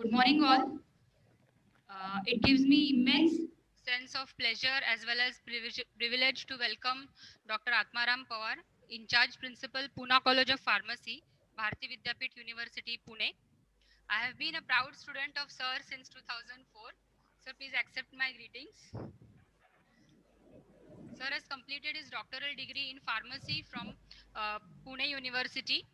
Good morning, all. It gives me immense sense of pleasure as well as privilege to welcome Dr. Atmaram Pawar, in charge principal, Pune College of Pharmacy, Bharati Vidyapit University, Pune. I have been a proud student of Sir since 2004. Sir, please accept my greetings. Sir has completed his doctoral degree in pharmacy from Pune University.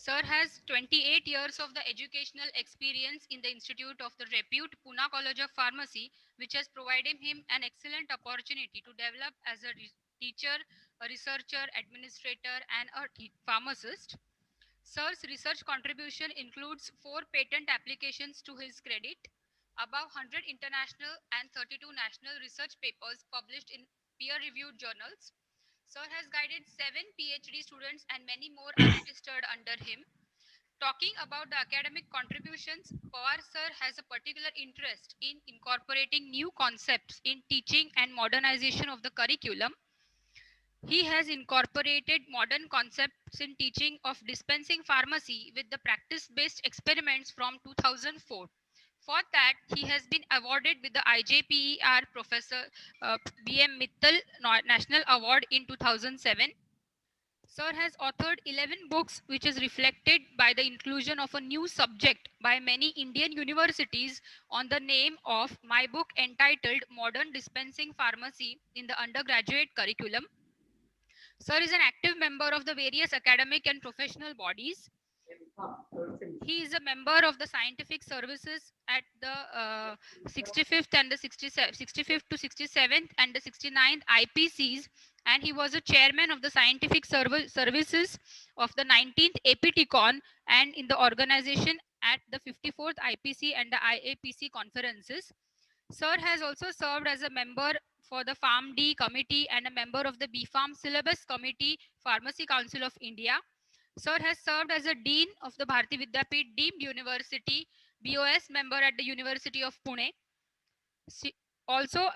Sir has 28 years of the educational experience in the Institute of the Repute Pune College of Pharmacy, which has provided him an excellent opportunity to develop as a teacher, a researcher, administrator, and a pharmacist. Sir's research contribution includes 4 patent applications to his credit, above 100 international and 32 national research papers published in peer-reviewed journals. Sir has guided 7 PhD students and many more are registered under him. Talking about the academic contributions, Pawar sir has a particular interest in incorporating new concepts in teaching and modernization of the curriculum. He has incorporated modern concepts in teaching of dispensing pharmacy with the practice-based experiments from 2004. For that, he has been awarded with the IJPER Professor B.M. Mittal National Award in 2007. Sir has authored 11 books, which is reflected by the inclusion of a new subject by many Indian universities on the name of my book entitled Modern Dispensing Pharmacy in the undergraduate curriculum. Sir is an active member of the various academic and professional bodies. He is a member of the scientific services at the 65th and the 65th to 67th and the 69th IPCs, and he was a chairman of the scientific services of the 19th APTCon and in the organization at the 54th IPC and the IAPC conferences. Sir has also served as a member for the PharmD committee and a member of the BPharm syllabus committee, Pharmacy Council of India. Sir has served as a dean of the Bharati Vidyapit deemed university, BOS member at the University of Pune. She also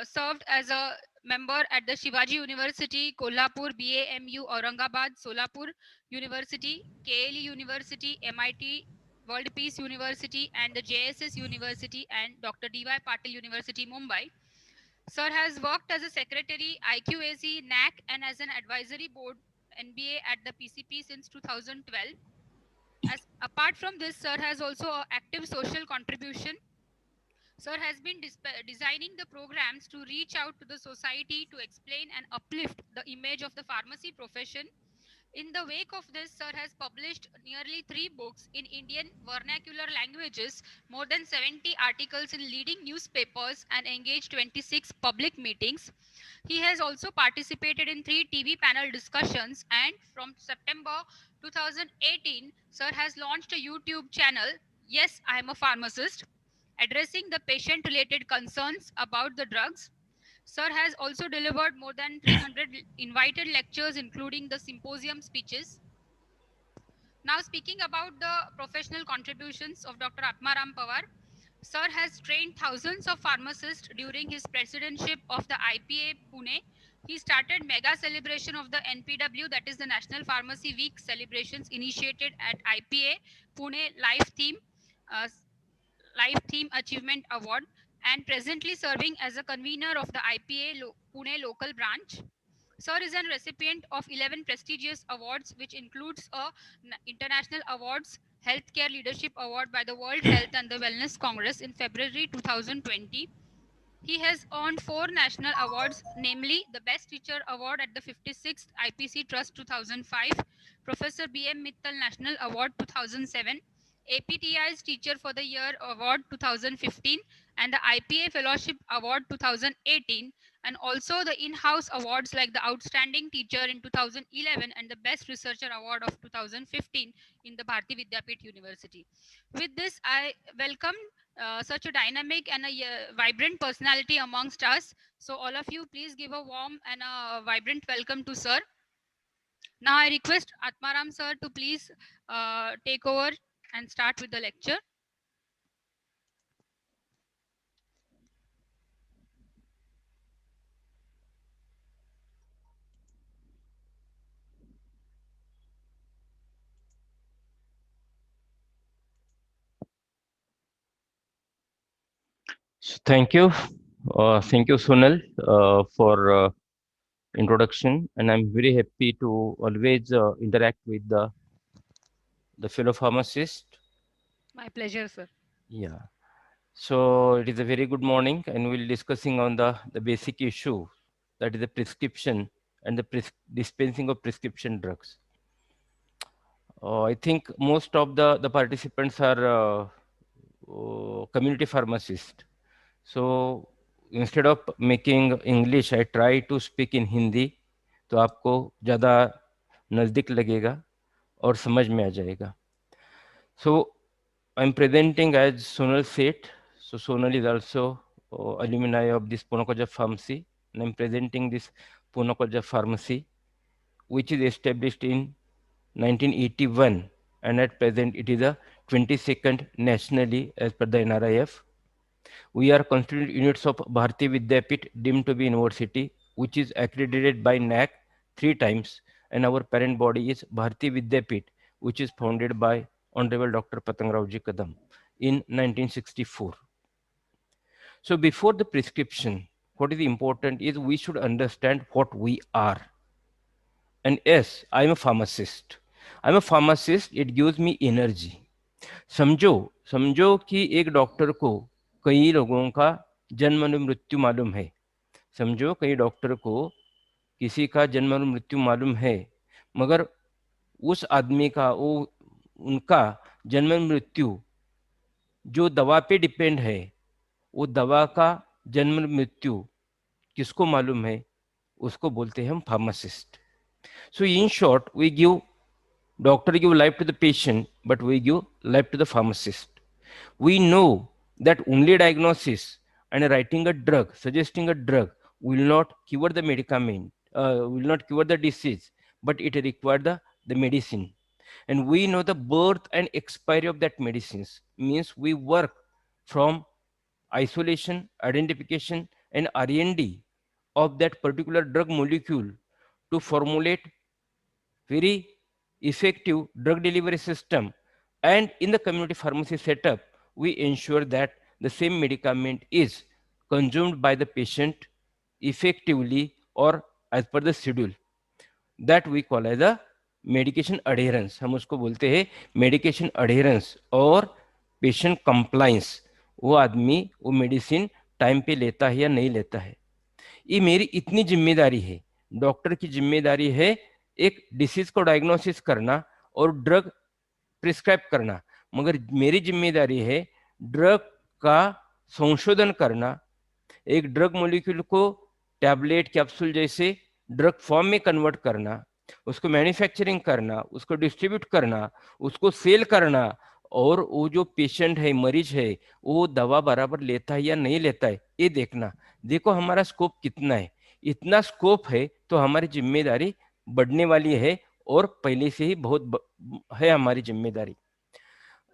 served as a member at the Shivaji University, Kolhapur, BAMU, Aurangabad, Solapur University, KLE University, MIT, World Peace University, and the JSS University and Dr. D.Y. Patil University, Mumbai. Sir has worked as a secretary, IQAC, NAC, and as an advisory board NBA at the PCP since 2012. As apart from this, Sir has also a active social contribution. Sir has been designing the programs to reach out to the society to explain and uplift the image of the pharmacy profession. In the wake of this, Sir has published nearly 3 books in Indian vernacular languages, more than 70 articles in leading newspapers, and engaged 26 public meetings. He has also participated in 3 TV panel discussions, and from September 2018, Sir has launched a YouTube channel, Yes, I am a Pharmacist, addressing the patient related concerns about the drugs. Sir has also delivered more than 300 invited lectures, including the symposium speeches. Now, speaking about the professional contributions of Dr. Atmaram Pawar, Sir has trained thousands of pharmacists during his presidency of the IPA Pune. He started mega celebration of the NPW, that is the National Pharmacy Week celebrations, initiated at IPA Pune uh, Life Theme Achievement Award, and presently serving as a convener of the IPA Pune local branch. Sir is a recipient of 11 prestigious awards, which includes a international awards Healthcare Leadership Award by the World Health and the Wellness Congress in February 2020. He has earned 4 national awards, namely the Best Teacher Award at the 56th IPC Trust 2005, Professor B.M. Mittal National Award 2007, APTI's Teacher for the Year Award 2015, and the IPA Fellowship Award 2018, and also the in-house awards like the Outstanding Teacher in 2011 and the Best Researcher Award of 2015 in the Bharati Vidyapit University. With this, I welcome such a dynamic and a vibrant personality amongst us. So all of you, please give a warm and a vibrant welcome to Sir. Now I request Atmaram Sir to please take over and start with the lecture. Thank you, Sunil, for introduction, and I'm very happy to always interact with the fellow pharmacist. My pleasure, sir. Yeah. So it is a very good morning, and we'll discussing on the basic issue, that is the prescription and the dispensing of prescription drugs. I think most of the participants are community pharmacists. So instead of making English, I try to speak in Hindi, तो आपको ज़्यादा नज़दीक लगेगा और समझ में आ जाएगा. So I'm presenting as Sonal Seth. So Sonal is also alumni of this Pune Pharmacy, and I'm presenting this Pune Pharmacy, which is established in 1981, and at present it is the 22nd nationally as per the NRIF. We are constituent units of Bharati Vidyapit deemed to be university, which is accredited by NAC 3 times, and our parent body is Bharati Vidyapit, which is founded by Honorable Dr. Patangrao Kadam in 1964. So before the prescription, what is important is we should understand what we are. And yes, I am a pharmacist. I'm a pharmacist, it gives me energy. समझो समझो कि एक doctor को कई लोगों का जन्म और मृत्यु मालूम है. समझो कई डॉक्टर को किसी का जन्म और मृत्यु मालूम है, मगर उस आदमी का वो उनका जन्म और मृत्यु जो दवा पे डिपेंड है, वो दवा का जन्म और मृत्यु किसको मालूम है, उसको बोलते हैं हम pharmacist. So in short we give doctor give life to the patient, but we give life to the pharmacist. We know that only diagnosis and writing a drug, suggesting a drug will not cure the medicament, will not cure the disease, but it requires the medicine. And we know the birth and expiry of that medicines. Means we work from isolation, identification, and R&D of that particular drug molecule to formulate very effective drug delivery system. And in the community pharmacy setup, we ensure that the same medicament is consumed by the patient effectively or as per the schedule. That we call as a medication adherence. हम उसको बोलते हैं medication adherence और patient compliance. वो आदमी वो medicine time पे लेता है या नहीं लेता है. ये मेरी इतनी जिम्मेदारी है. डॉक्टर की जिम्मेदारी है एक डिसीज को डायग्नोसिस करना और ड्रग प्रिस्क्राइब करना, मगर मेरी जिम्मेदारी है ड्रग का संशोधन करना, एक ड्रग मॉलिक्यूल को टैबलेट कैप्सूल जैसे ड्रग फॉर्म में कन्वर्ट करना, उसको मैन्युफैक्चरिंग करना, उसको डिस्ट्रीब्यूट करना, उसको सेल करना, और वो जो पेशेंट है, मरीज है, वो दवा बराबर लेता है या नहीं लेता है, ये देखना. देखो हमारा स्कोप कितना है. इतना स्कोप है तो हमारी जिम्मेदारी बढ़ने वाली है, और पहले से ही बहुत है हमारी जिम्मेदारी.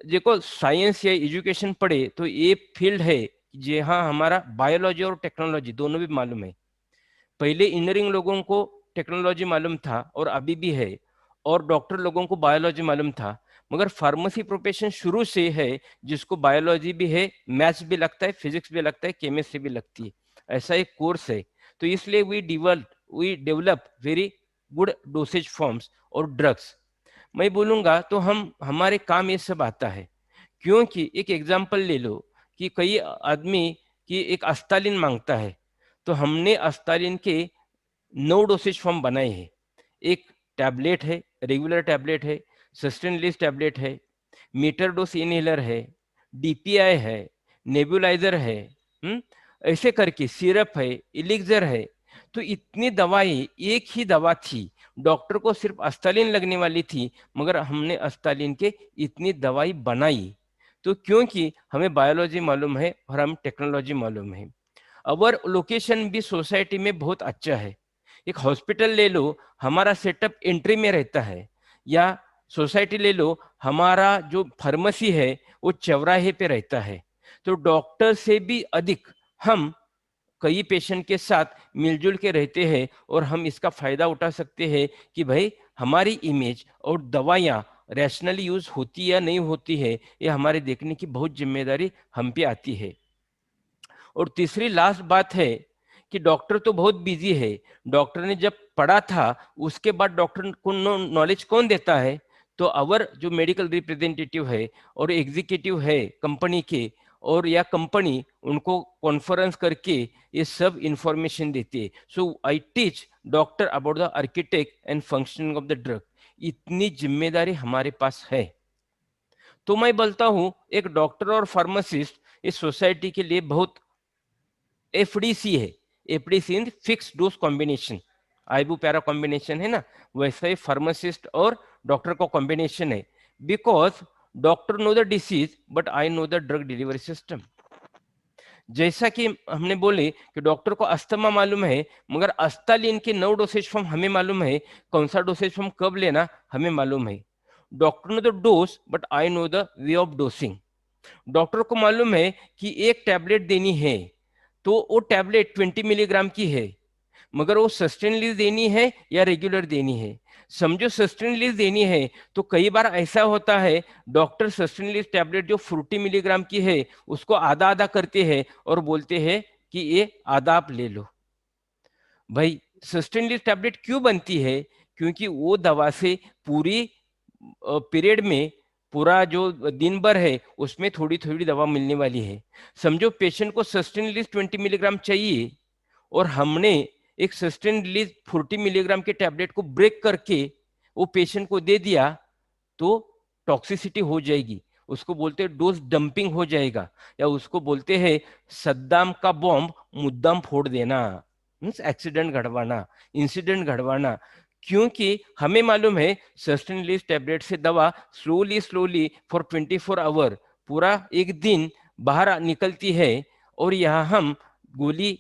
देखो साइंस या एजुकेशन पढ़े तो ये फील्ड है जी हाँ, हमारा बायोलॉजी और टेक्नोलॉजी दोनों भी मालूम है. पहले इंजीनियरिंग लोगों को टेक्नोलॉजी मालूम था और अभी भी है, और डॉक्टर लोगों को बायोलॉजी मालूम था, मगर फार्मेसी प्रोफेशन शुरू से है जिसको बायोलॉजी भी है, मैथ्स भी लगता है, फिजिक्स भी लगता है, केमिस्ट्री भी लगती है. ऐसा एक कोर्स है. तो इसलिए we develop very good dosage forms और ड्रग्स. मैं बोलूँगा तो हम हमारे काम ये सब आता है, क्योंकि एक एग्जाम्पल ले लो कि कई आदमी की एक अस्तालिन मांगता है, तो हमने अस्तालिन के 9 डोसेज फॉर्म बनाए हैं. एक टैबलेट है, रेगुलर टैबलेट है, सस्टेन रिलीज टैबलेट है, मीटर डोज इनहेलर है, डीपीआई है, नेबुलाइजर है, ऐसे करके सिरप है, इलिक्जर है. तो इतनी दवाएं, एक ही दवा थी, डॉक्टर को सिर्फ अस्तालिन लगने वाली थी, मगर हमने अस्तालिन के इतनी दवाई बनाई. तो क्योंकि हमें बायोलॉजी मालूम है और हम टेक्नोलॉजी मालूम है. अवर लोकेशन भी सोसाइटी में बहुत अच्छा है. एक हॉस्पिटल ले लो, हमारा सेटअप एंट्री में रहता है, या सोसाइटी ले लो, हमारा जो फार्मेसी है वो चौराहे पे रहता है. तो डॉक्टर से भी अधिक हम कई पेशेंट के साथ मिलजुल के रहते हैं, और हम इसका फायदा उठा सकते हैं कि भाई हमारी इमेज और दवाइयाँ रैशनली यूज होती या नहीं होती है, ये हमारे देखने की बहुत जिम्मेदारी हम पे आती है. और तीसरी लास्ट बात है कि डॉक्टर तो बहुत बिजी है, डॉक्टर ने जब पढ़ा था उसके बाद डॉक्टर को नॉलेज कौन देता है? तो अवर जो मेडिकल रिप्रेजेंटेटिव है और एग्जीक्यूटिव है कंपनी के, और या कंपनी उनको कॉन्फ्रेंस करके ये सब इंफॉर्मेशन देती है। So I teach doctor about the architect and functioning of the drug. इतनी जिम्मेदारी हमारे पास है। तो मैं बोलता हूं एक डॉक्टर और फार्मासिस्ट इस सोसाइटी के लिए बहुत एफडीसी है। एफडीसी इन fix dose combination, ibu para combination है ना, वैसा ही फार्मासिस्ट और डॉक्टर का कॉम्बिनेशन है। Because doctor know the disease but I know the drug delivery system. जैसा कि हमने बोले कि डॉक्टर को अस्थमा मालूम है, मगर अस्तालिन के 9 डोसेज फॉर्म हमें मालूम है, कौन सा डोसेज फॉर्म कब लेना हमें मालूम है। Doctor know the dose but I know the way of dosing. Doctor को मालूम है कि एक टैबलेट देनी है तो वो टैबलेट 20 मिलीग्राम की है, मगर वो सस्टेनली देनी है या रेगुलर देनी है। समझो सस्टेनली देनी है तो कई बार ऐसा होता है डॉक्टर सस्टेनली टैबलेट जो 40 मिलीग्राम की है उसको आधा आधा करते हैं और बोलते हैं कि ये आधा आप ले लो। भाई सस्टेनली टैबलेट क्यों बनती है? क्योंकि वो दवा से पूरी पीरियड में, पूरा जो दिन भर है उसमें थोड़ी थोड़ी दवा मिलने वाली है। समझो पेशेंट को सस्टेन रिलीज 20 मिलीग्राम चाहिए और हमने एक सस्टेन रिलीज 40 मिलीग्राम के टैबलेट को ब्रेक करके वो पेशेंट को दे दिया तो टॉक्सिसिटी हो जाएगी, उसको बोलते हैं डोज डंपिंग हो जाएगा, या उसको बोलते हैं सद्दाम का बॉम्ब मुद्दाम फोड़ देना, मीन्स एक्सीडेंट घड़वाना, इंसिडेंट घड़वाना। क्योंकि हमें मालूम है सस्टेन रिलीज टैबलेट से दवा स्लोली स्लोली फॉर 24 आवर, पूरा एक दिन बाहर निकलती है, और यहाँ हम गोली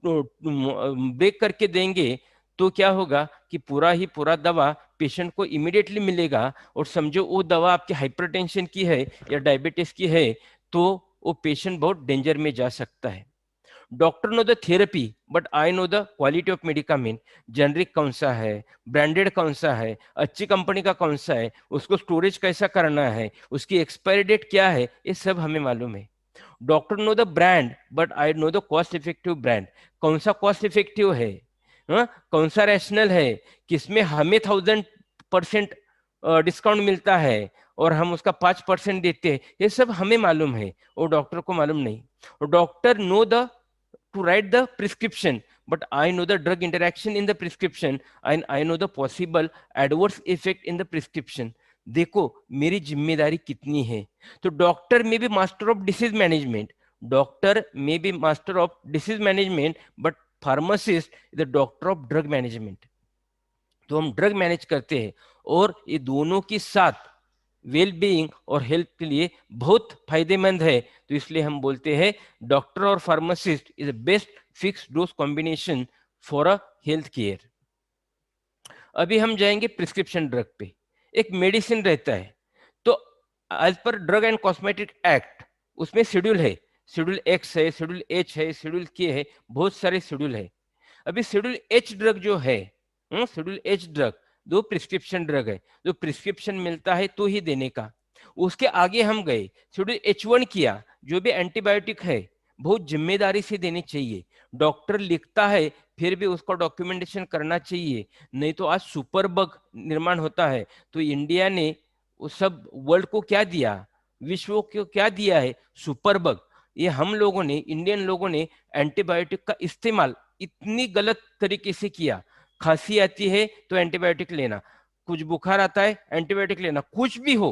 ब्रेक करके देंगे तो क्या होगा कि पूरा ही पूरा दवा पेशेंट को इमीडिएटली मिलेगा। और समझो वो दवा आपके हाइपरटेंशन की है या डायबिटीज की है तो वो पेशेंट बहुत डेंजर में जा सकता है। Doctor know the therapy but I know the quality of medicament. Generic कौन सा है, ब्रांडेड कौन सा है, अच्छी कंपनी का कौन सा है, उसको स्टोरेज कैसा करना है, उसकी एक्सपायरी डेट क्या है, ये सब हमें मालूम है। Doctor know the brand but I know the cost effective brand. कौन सा कॉस्ट इफेक्टिव है, हाँ? कौन सा रैशनल है, किसमें हमें 1000% डिस्काउंट मिलता है और हम उसका 5% देते हैं, ये सब हमें मालूम है और डॉक्टर को मालूम नहीं। और doctor know the to write the prescription but I know the drug interaction in the prescription and I know the possible adverse effect in the prescription। देखो मेरी जिम्मेदारी कितनी है। तो डॉक्टर में भी master of disease management, doctor में भी master of disease management, but pharmacist is the doctor of drug management. तो हम ड्रग मैनेज करते हैं और ये दोनों के साथ वेल बीइंग और हेल्थ के लिए बहुत फायदेमंद है। तो इसलिए हम बोलते हैं डॉक्टर और pharmacist is best fix dose combination for a health care. अभी हम जाएंगे प्रिस्क्रिप्शन ड्रग पे। एक मेडिसिन रहता है तो as per drug and cosmetic act उसमें शेड्यूल है, शेड्यूल एक्स है, शेड्यूल एच है, शेड्यूल के है, बहुत सारे शेड्यूल है। अभी शेड्यूल एच ड्रग जो है, शेड्यूल एच ड्रग जो प्रिस्क्रिप्शन ड्रग है, जो प्रिस्क्रिप्शन मिलता है तो ही देने का। उसके आगे हम गए शेड्यूल H1 किया, जो भी एंटीबायोटिक है बहुत जिम्मेदारी से देनी चाहिए। डॉक्टर लिखता है फिर भी उसको डॉक्यूमेंटेशन करना चाहिए, नहीं तो आज सुपर बग निर्माण होता है। तो इंडिया ने वो सब वर्ल्ड को क्या दिया, विश्व को क्या दिया है, सुपर बग। ये हम लोगों ने, इंडियन लोगों ने एंटीबायोटिक का इस्तेमाल इतनी गलत तरीके से किया। खांसी आती है तो एंटीबायोटिक लेना, कुछ बुखार आता है एंटीबायोटिक लेना, कुछ भी हो,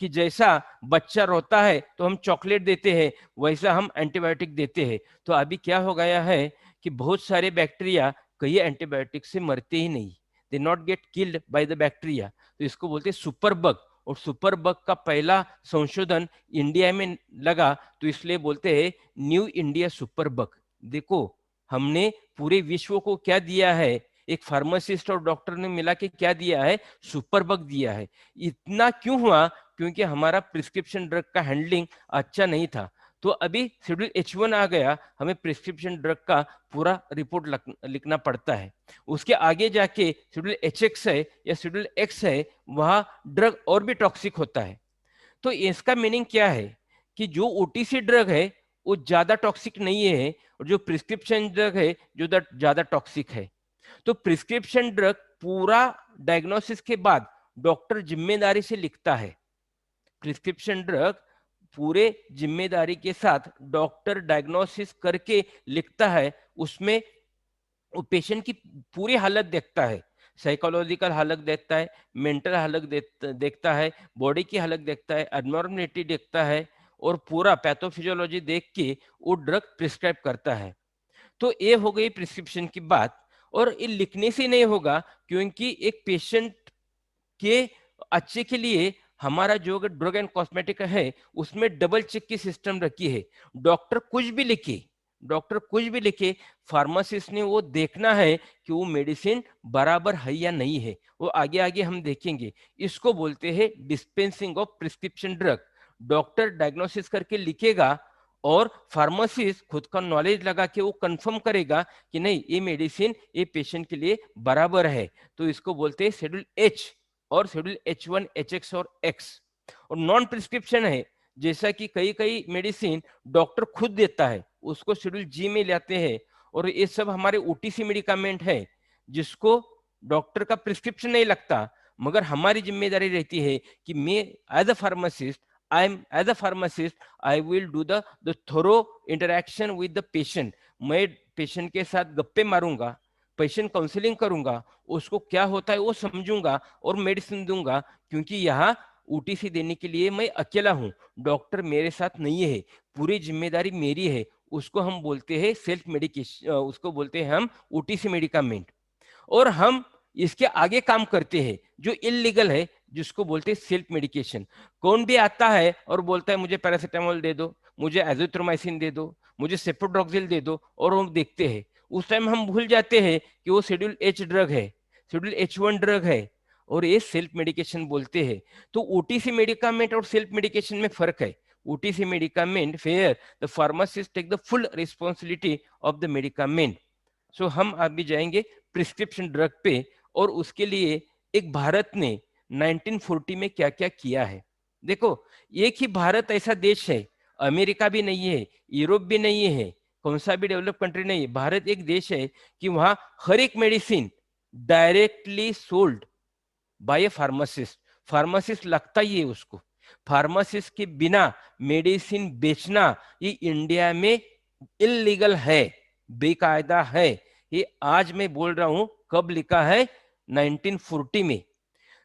कि जैसा बच्चा रोता है तो हम चॉकलेट देते हैं वैसा हम एंटीबायोटिक देते हैं। तो अभी क्या हो गया है कि बहुत सारे बैक्टीरिया कई एंटीबायोटिक से मरते ही नहीं, they not get killed by the bacteria. तो इसको बोलते हैं सुपर बग। और सुपर बग का पहला संशोधन इंडिया में लगा तो इसलिए बोलते हैं न्यू इंडिया सुपर बग। देखो हमने पूरे विश्व को क्या दिया है, एक फार्मासिस्ट और डॉक्टर ने मिला के क्या दिया है, सुपर बग दिया है। इतना क्यों हुआ? क्योंकि हमारा प्रिस्क्रिप्शन ड्रग का हैंडलिंग अच्छा नहीं था। तो अभी शेड्यूल H1 आ गया, हमें प्रिस्क्रिप्शन ड्रग का पूरा रिपोर्ट लिखना पड़ता है। उसके आगे जाके शेड्यूल HX है या शेड्यूल X है, वहां ड्रग और भी टॉक्सिक होता है। तो इसका मीनिंग क्या है कि जो OTC ड्रग है वो ज्यादा टॉक्सिक नहीं है, और जो प्रिस्क्रिप्शन ड्रग है जो ज्यादा टॉक्सिक है। तो प्रिस्क्रिप्शन ड्रग पूरा डायग्नोसिस के बाद डॉक्टर जिम्मेदारी से लिखता है। प्रिस्क्रिप्शन ड्रग पूरे जिम्मेदारी के साथ डॉक्टर डायग्नोसिस करके लिखता है। उसमें वो पेशेंट की पूरी हालत देखता है, साइकोलॉजिकल हालत देखता है, मेंटल हालत देखता है, बॉडी की हालत देखता है, एबनॉर्मलिटी देखता है, और पूरा पैथोफिजियोलॉजी देख के वो ड्रग प्रिस्क्राइब करता है। तो ये हो गई प्रिस्क्रिप्शन की बात। और ये लिखने से नहीं होगा, क्योंकि एक पेशेंट के अच्छे के लिए हमारा जो ड्रग एंड कॉस्मेटिक है उसमें डबल चेक की सिस्टम रखी है। डॉक्टर कुछ भी लिखे, डॉक्टर कुछ भी लिखे, फार्मासिस्ट ने वो देखना है कि वो मेडिसिन बराबर है या नहीं है। वो आगे आगे हम देखेंगे। इसको बोलते हैं dispensing of prescription drug. Doctor diagnosis करके लिखेगा और फार्मासिस्ट खुद का नॉलेज लगा के वो कंफर्म करेगा कि नहीं, ये मेडिसिन ये पेशेंट के लिए बराबर है। तो इसको बोलते हैं शेड्यूल एच और शेड्यूल H1, HX और X। और नॉन प्रिस्क्रिप्शन है, जैसा कि कई कई मेडिसिन डॉक्टर खुद देता है, उसको शेड्यूल जी में लाते हैं। और ये सब हमारे ओटीसी मेडिकामेंट है जिसको डॉक्टर का प्रिस्क्रिप्शन नहीं लगता, मगर हमारी जिम्मेदारी रहती है कि मैं as a pharmacist, as a pharmacist I will do the thorough interaction with the patient. मैं पेशेंट के साथ गप्पे मारूंगा, पेशेंट काउंसलिंग करूंगा, उसको क्या होता है वो समझूंगा और मेडिसिन दूंगा। क्योंकि यहाँ ओटीसी देने के लिए मैं अकेला हूँ, डॉक्टर मेरे साथ नहीं है, पूरी जिम्मेदारी मेरी है। उसको हम बोलते हैं सेल्फ मेडिकेशन, उसको बोलते हैं हम ओटीसी मेडिकामेंट। और हम इसके आगे काम करते हैं जो इलीगल है, जिसको बोलते हैं सेल्फ मेडिकेशन। कौन भी आता है और बोलता है मुझे पैरासीटामोल दे दो, मुझे एजिथ्रोमाइसिन दे दो, मुझे सेप्रोड्रोक्सिल दे दो, और हम देखते हैं। उस टाइम हम भूल जाते हैं कि वो शेड्यूल एच ड्रग है, शेड्यूल H1 ड्रग है, और ये सेल्फ मेडिकेशन बोलते हैं। तो ओटीसी मेडिकामेंट और सेल्फ मेडिकेशन में फर्क है। OTC medicament where the pharmacist take the full responsibility of the medicament. So हम अभी जाएंगे प्रिस्क्रिप्शन ड्रग पे, और उसके लिए एक भारत ने 1940 में क्या क्या किया है। देखो, एक ही भारत ऐसा देश है, अमेरिका भी नहीं है, यूरोप भी नहीं है, कौन सा भी डेवलप कंट्री नहीं है, भारत एक देश है कि वहां हर एक medicine directly sold by A pharmacist. Pharmacist लगता ही है उसको। फार्मासिस्ट के बिना मेडिसिन बेचना ये इंडिया में इलीगल है, बेकायदा है। ये आज मैं बोल रहा हूं, कब लिखा है? 1940 में।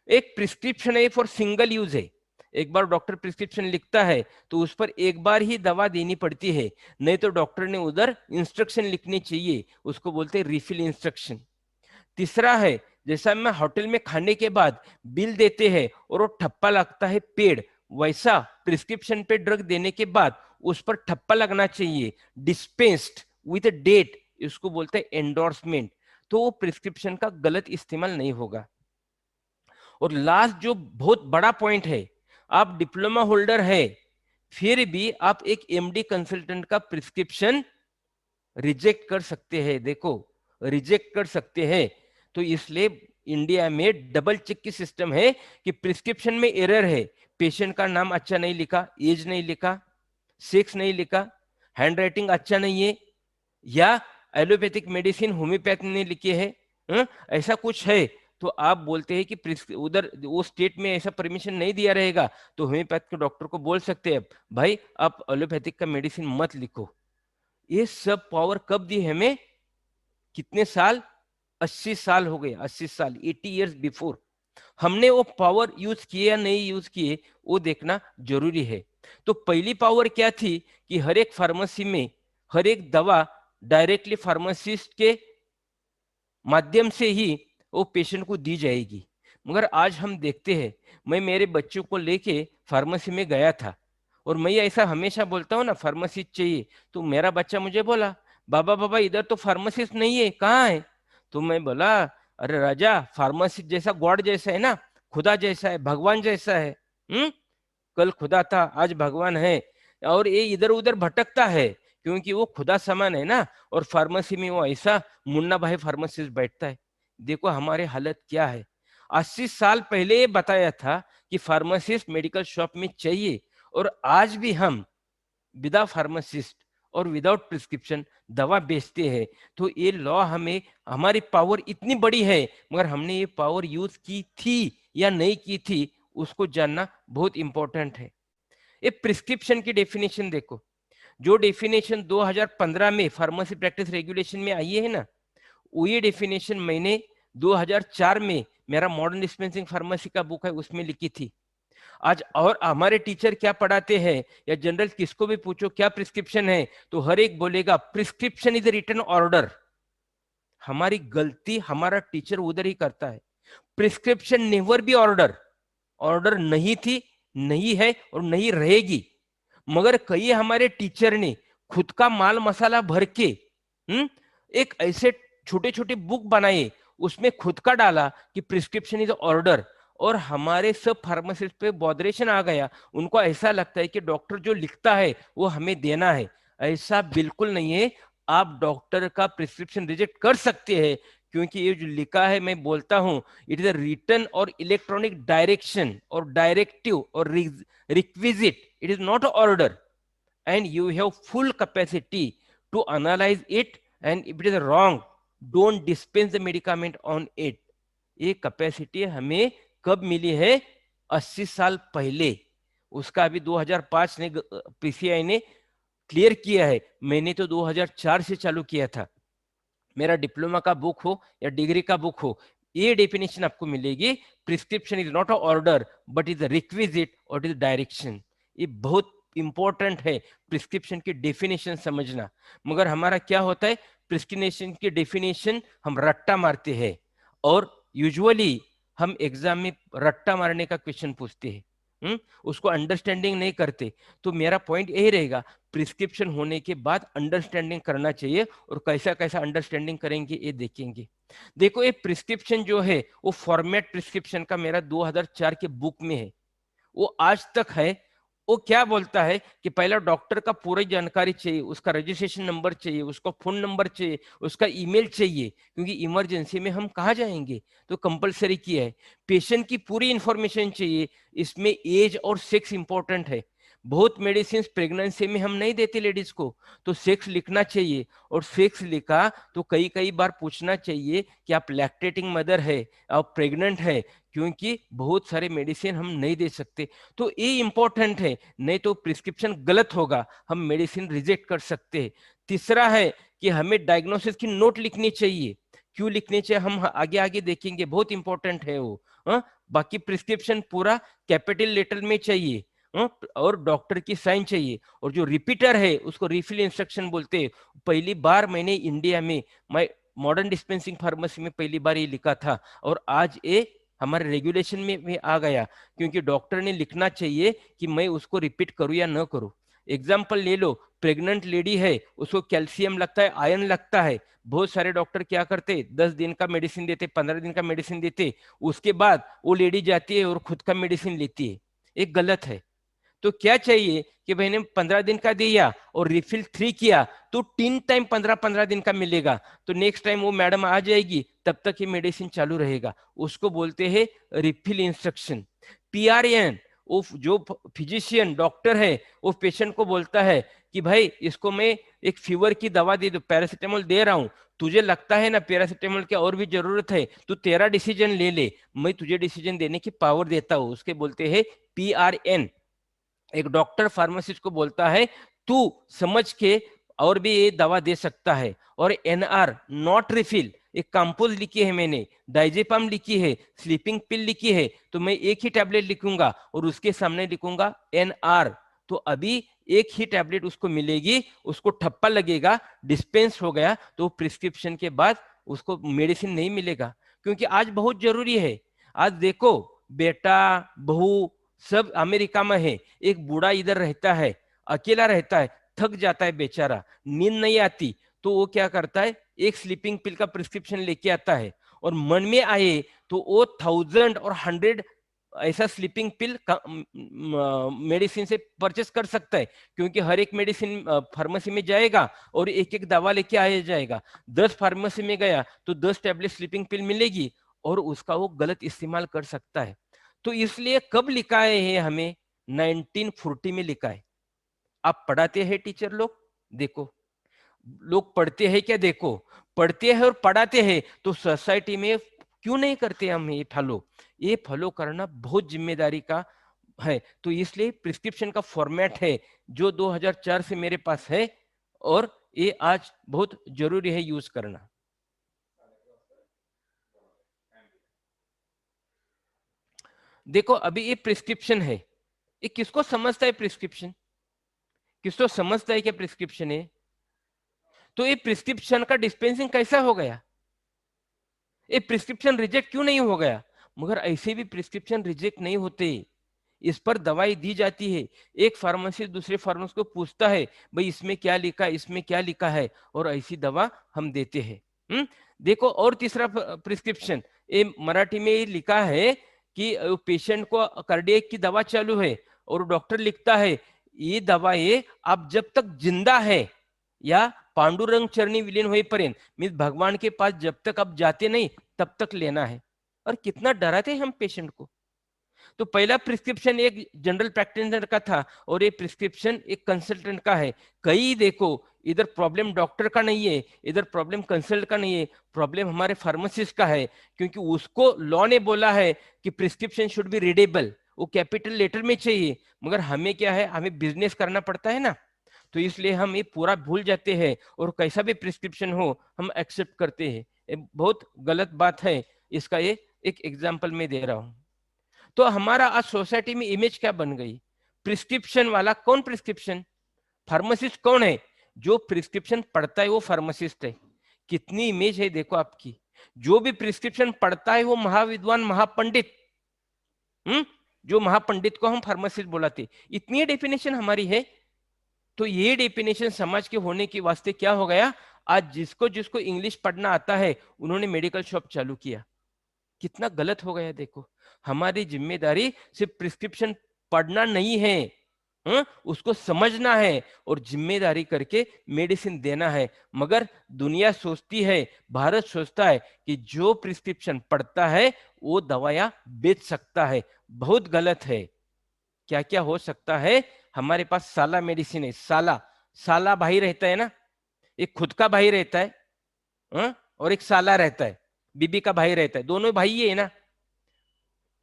एक प्रिस्क्रिप्शन है फॉर सिंगल यूज है। एक बार डॉक्टर प्रिस्क्रिप्शन लिखता है तो उस पर एक बार ही दवा देनी पड़ती है, नहीं तो डॉक्टर ने उधर इंस्ट्रक्शन लिखनी चाहिए, उसको बोलते हैं रिफिल इंस्ट्रक्शन। तीसरा है, जैसा मैं होटल में खाने के बाद बिल देते हैं और वो ठप्पा लगता है पेड, वैसा प्रिस्क्रिप्शन पे ड्रग देने के बाद उस पर ठप्पा लगना चाहिए, डिस्पेंस्ड विथ डेट, इसको बोलते हैं एंडोर्समेंट। तो वो प्रिस्क्रिप्शन का गलत इस्तेमाल नहीं होगा। और लास्ट जो बहुत बड़ा पॉइंट है, आप डिप्लोमा होल्डर है फिर भी आप एक एमडी कंसल्टेंट का प्रिस्क्रिप्शन रिजेक्ट कर सकते हैं। देखो, रिजेक्ट कर सकते हैं। तो इसलिए इंडिया में डबल चेक की सिस्टम है कि प्रिस्क्रिप्शन में एरर है, पेशेंट का नाम अच्छा नहीं लिखा, एज नहीं लिखा, सेक्स नहीं लिखा, हैंड राइटिंग अच्छा नहीं है, या एलोपैथिक मेडिसिन होम्योपैथ ने लिखी है, ऐसा कुछ है, तो आप बोलते हैं कि उधर वो स्टेट में ऐसा परमिशन नहीं दिया रहेगा, तो होम्योपैथ के डॉक्टर को बोल सकते हैं भाई आप एलोपैथिक का मेडिसिन मत लिखो। ये सब पावर कब दी हमें? कितने साल? 80 साल हो गए, 80 साल, 80 इयर्स बिफोर। हमने वो पावर यूज किए या नहीं यूज किए वो देखना जरूरी है। तो पहली पावर क्या थी कि हर एक फार्मेसी में हर एक दवा डायरेक्टली फार्मासिस्ट के माध्यम से ही वो पेशेंट को दी जाएगी। मगर आज हम देखते हैं, मैं मेरे बच्चों को लेके फार्मेसी में गया था, और मैं ऐसा हमेशा बोलता हूँ ना फार्मासिस्ट चाहिए, तो मेरा बच्चा मुझे बोला बाबा बाबा इधर तो फार्मासिस्ट नहीं है, कहाँ है? तो मैं बोला अरे राजा, फार्मासिस्ट जैसा गॉड जैसा है ना, खुदा जैसा है, भगवान जैसा है। हम्म, कल खुदा था, आज भगवान है, और ये इधर उधर भटकता है क्योंकि वो खुदा समान है ना, और फार्मेसी में वो ऐसा मुन्ना भाई फार्मासिस्ट बैठता है। देखो हमारे हालत क्या है। 80 साल पहले ये बताया था कि फार्मासिस्ट मेडिकल शॉप में चाहिए, और आज भी हम विदा फार्मासिस्ट और विदाउट प्रिस्क्रिप्शन दवा बेचते हैं, तो ये लॉ हमें, हमारी पावर इतनी बड़ी है मगर हमने ये पावर यूज की थी या नहीं की थी, उसको जानना बहुत इंपॉर्टेंट है। ये प्रिस्क्रिप्शन की डेफिनेशन देखो, जो डेफिनेशन 2015 में फार्मेसी प्रैक्टिस रेगुलेशन में आई है ना, वो ये डेफिनेशन मैंने 2004 में मेरा मॉडर्न डिस्पेंसिंग फार्मेसी का बुक है उसमें लिखी थी। आज और हमारे टीचर क्या पढ़ाते हैं या जनरल किसको भी पूछो क्या प्रिस्क्रिप्शन है, तो हर एक बोलेगा प्रिस्क्रिप्शन इज रिटन ऑर्डर। हमारी गलती हमारा टीचर उधर ही करता है। Prescription never be order, order नहीं थी, नहीं है और नहीं रहेगी। मगर कई हमारे टीचर ने खुद का माल मसाला भर के एक ऐसे छोटे छोटे बुक बनाए, उसमें खुद का डाला कि प्रिस्क्रिप्शन इज ऑर्डर, और हमारे सब फार्मासिस्ट पे बॉदरेशन आ गया। उनको ऐसा लगता है कि डॉक्टर जो लिखता है वो हमें देना है। ऐसा बिल्कुल नहीं है। आप डॉक्टर का प्रिस्क्रिप्शन रिजेक्ट कर सकते हैं, क्योंकि ये जो लिखा है, मैं बोलता हूं, इट इज अ रिटन और इलेक्ट्रॉनिक डायरेक्शन और डायरेक्टिव और requisite, it is not order, and you have full capacity to analyze it, and if it is wrong, don't dispense the medicament on it। ये capacity हमें कब मिली है? 80 साल पहले। उसका अभी 2005 ने पीसीआई ने क्लियर किया है। मैंने तो 2004 से चालू किया था। मेरा डिप्लोमा का बुक हो या डिग्री का बुक हो, ये डेफिनेशन आपको मिलेगी, prescription is not a order but is a requisite और इज डायरेक्शन। ये बहुत इंपॉर्टेंट है प्रिस्क्रिप्शन की डेफिनेशन समझना। मगर हमारा क्या होता है, प्रिस्क्रिप्शन की डेफिनेशन हम रट्टा मारते हैं, और यूजुअली हम एग्जाम में रट्टा मारने का क्वेश्चन पूछते हैं, उसको अंडरस्टैंडिंग नहीं करते। तो मेरा पॉइंट यही रहेगा, प्रिस्क्रिप्शन होने के बाद अंडरस्टैंडिंग करना चाहिए, और कैसा कैसा अंडरस्टैंडिंग करेंगे ये देखेंगे। देखो, ये प्रिस्क्रिप्शन जो है वो फॉर्मेट प्रिस्क्रिप्शन का मेरा 2004 के बुक में है, वो आज तक है। वो क्या बोलता है कि पहला डॉक्टर का पूरी जानकारी चाहिए, उसका रजिस्ट्रेशन नंबर चाहिए, उसका फोन नंबर चाहिए, उसका ईमेल चाहिए, क्योंकि इमरजेंसी में हम कहाँ जाएंगे, तो कंपलसरी किया है। पेशेंट की पूरी इंफॉर्मेशन चाहिए, इसमें एज और सेक्स इंपॉर्टेंट है। बहुत मेडिसिन प्रेगनेंसी में हम नहीं देते लेडीज को, तो सेक्स लिखना चाहिए, और सेक्स लिखा तो कई कई बार पूछना चाहिए कि आप लैक्टेटिंग मदर है, आप प्रेग्नेंट है, क्योंकि बहुत सारे मेडिसिन हम नहीं दे सकते। तो ये इंपॉर्टेंट है, नहीं तो प्रिस्क्रिप्शन गलत होगा, हम मेडिसिन रिजेक्ट कर सकते हैं। तीसरा है कि हमें डायग्नोसिस की नोट लिखनी चाहिए। क्यों लिखनी चाहिए हम आगे आगे देखेंगे, बहुत इंपॉर्टेंट है वो। बाकी प्रिस्क्रिप्शन पूरा कैपिटल लेटर में चाहिए, और डॉक्टर की साइन चाहिए, और जो रिपीटर है उसको रिफिल इंस्ट्रक्शन बोलते हैं। पहली बार मैंने इंडिया में, मैं मॉडर्न डिस्पेंसिंग फार्मेसी में पहली बार ये लिखा था, और आज ये हमारे रेगुलेशन में भी आ गया, क्योंकि डॉक्टर ने लिखना चाहिए कि मैं उसको रिपीट करूं या न करूं। एग्जाम्पल ले लो, प्रेग्नेंट लेडी है, उसको कैल्शियम लगता है, आयरन लगता है। बहुत सारे डॉक्टर क्या करते, 10 दिन का मेडिसिन देते, 15 दिन का मेडिसिन देते, उसके बाद वो लेडी जाती है और खुद का मेडिसिन लेती है। एक गलत है। तो क्या चाहिए कि भाई ने 15 दिन का दिया और रिफिल 3 किया, तो 3 टाइम 15-15 दिन का मिलेगा। तो नेक्स्ट टाइम वो मैडम आ जाएगी, तब तक ये मेडिसिन चालू रहेगा। उसको बोलते हैं रिफिल इंस्ट्रक्शन। पीआरएन, वो जो फिजिशियन डॉक्टर है, वो पेशेंट को बोलता है कि भाई इसको मैं एक फीवर की दवा दे दो, पैरासिटामोल दे रहा हूं, तुझे लगता है ना पैरासिटामोल की और भी जरूरत है, तो तेरा डिसीजन ले ले, मैं तुझे डिसीजन देने की पावर देता हूं। उसके बोलते हैं पीआरएन। एक डॉक्टर फार्मासिस्ट को बोलता है तू समझ के और भी ये दवा दे सकता है। और एनआर, नॉट रिफिल, एक कंपोज लिखी है मैंने, डाइजेपाम लिखी है, स्लीपिंग पिल लिखी है, तो मैं एक ही टैबलेट लिखूंगा और उसके सामने लिखूंगा एनआर। तो अभी एक ही टैबलेट उसको मिलेगी, उसको ठप्पा लगेगा, डिस्पेंस हो गया, तो प्रिस्क्रिप्शन के बाद उसको मेडिसिन नहीं मिलेगा। क्योंकि आज बहुत जरूरी है। आज देखो, बेटा बहू सब अमेरिका में है, एक बूढ़ा इधर रहता है, अकेला रहता है, थक जाता है बेचारा, नींद नहीं आती, तो वो क्या करता है, एक स्लीपिंग पिल का प्रिस्क्रिप्शन लेके आता है, और मन में आए तो वो 1000 और 100 ऐसा स्लीपिंग पिल मेडिसिन से परचेस कर सकता है। क्योंकि हर एक मेडिसिन फार्मेसी में जाएगा और एक एक दवा लेके आया जाएगा। 10 फार्मेसी में गया तो 10 टैबलेट स्लीपिंग पिल मिलेगी, और उसका वो गलत इस्तेमाल कर सकता है। तो इसलिए कब लिखा है हमें, 1940 में लिखा है। आप पढ़ाते हैं टीचर लोग, देखो लोग पढ़ते हैं क्या, देखो पढ़ते हैं और पढ़ाते हैं, तो सोसाइटी में क्यों नहीं करते हम ये फॉलो करना बहुत जिम्मेदारी का है। तो इसलिए प्रिस्क्रिप्शन का फॉर्मेट है जो 2004 से मेरे पास है, और ये आज बहुत जरूरी है यूज करना। देखो अभी ये प्रिस्क्रिप्शन है, ये किसको समझता है प्रिस्क्रिप्शन, किसको समझता है क्या प्रिस्क्रिप्शन है? तो ये प्रिस्क्रिप्शन का डिस्पेंसिंग कैसा हो गया, ये प्रिस्क्रिप्शन रिजेक्ट क्यों नहीं हो गया? मगर ऐसे भी प्रिस्क्रिप्शन रिजेक्ट नहीं होते, इस पर दवाई दी जाती है। एक फार्मेसिस्ट दूसरे फार्मेसिस्ट को पूछता है भाई इसमें क्या लिखा है, इसमें क्या लिखा है, और ऐसी दवा हम देते हैं। देखो और तीसरा प्रिस्क्रिप्शन, ये मराठी में लिखा है कि पेशेंट को कार्डियक की दवा चालू है, और डॉक्टर लिखता है ये दवा ये आप जब तक जिंदा है या पांडुरंग चरणी विलीन होईपर्यंत, मीन्स भगवान के पास जब तक आप जाते नहीं तब तक लेना है। और कितना डराते हैं हम पेशेंट को। तो पहला प्रिस्क्रिप्शन एक जनरल प्रैक्टिशनर का था, और ये प्रिस्क्रिप्शन एक कंसल्टेंट का है। कई देखो इधर प्रॉब्लम डॉक्टर का नहीं है, इधर प्रॉब्लम कंसल्ट का नहीं है, प्रॉब्लम हमारे फार्मासिस्ट का है, क्योंकि उसको लॉ ने बोला है कि प्रिस्क्रिप्शन शुड बी रीडेबल, वो कैपिटल लेटर में चाहिए। मगर हमें क्या है, हमें बिजनेस करना पड़ता है ना, तो इसलिए हम ये पूरा भूल जाते हैं, और कैसा भी प्रिस्क्रिप्शन हो हम एक्सेप्ट करते हैं। ये बहुत गलत बात है। इसका ये एक एग्जाम्पल मैं दे रहा हूं। तो हमारा आज सोसाइटी में इमेज क्या बन गई, प्रिस्क्रिप्शन वाला कौन, प्रिस्क्रिप्शन फार्मासिस्ट कौन है, जो प्रिस्क्रिप्शन पढ़ता है वो फार्मासिस्ट है। कितनी इमेज है देखो आपकी, जो भी प्रिस्क्रिप्शन पढ़ता है वो महाविद्वान महापंडित, जो महापंडित को हम फार्मासिस्ट बुलाते, इतनी डेफिनेशन हमारी है। तो ये डेफिनेशन समाज के होने के वास्ते क्या हो गया, आज जिसको जिसको इंग्लिश पढ़ना आता है उन्होंने मेडिकल शॉप चालू किया। कितना गलत हो गया देखो। हमारी जिम्मेदारी सिर्फ प्रिस्क्रिप्शन पढ़ना नहीं है, उसको समझना है और जिम्मेदारी करके मेडिसिन देना है। मगर दुनिया सोचती है, भारत सोचता है कि जो प्रिस्क्रिप्शन पढ़ता है वो दवाइयां बेच सकता है। बहुत गलत है। क्या क्या हो सकता है, हमारे पास साला मेडिसिन है, साला साला भाई रहता है ना, एक खुद का भाई रहता है, और एक साला रहता है, बीबी का भाई रहता है, दोनों भाई है ना,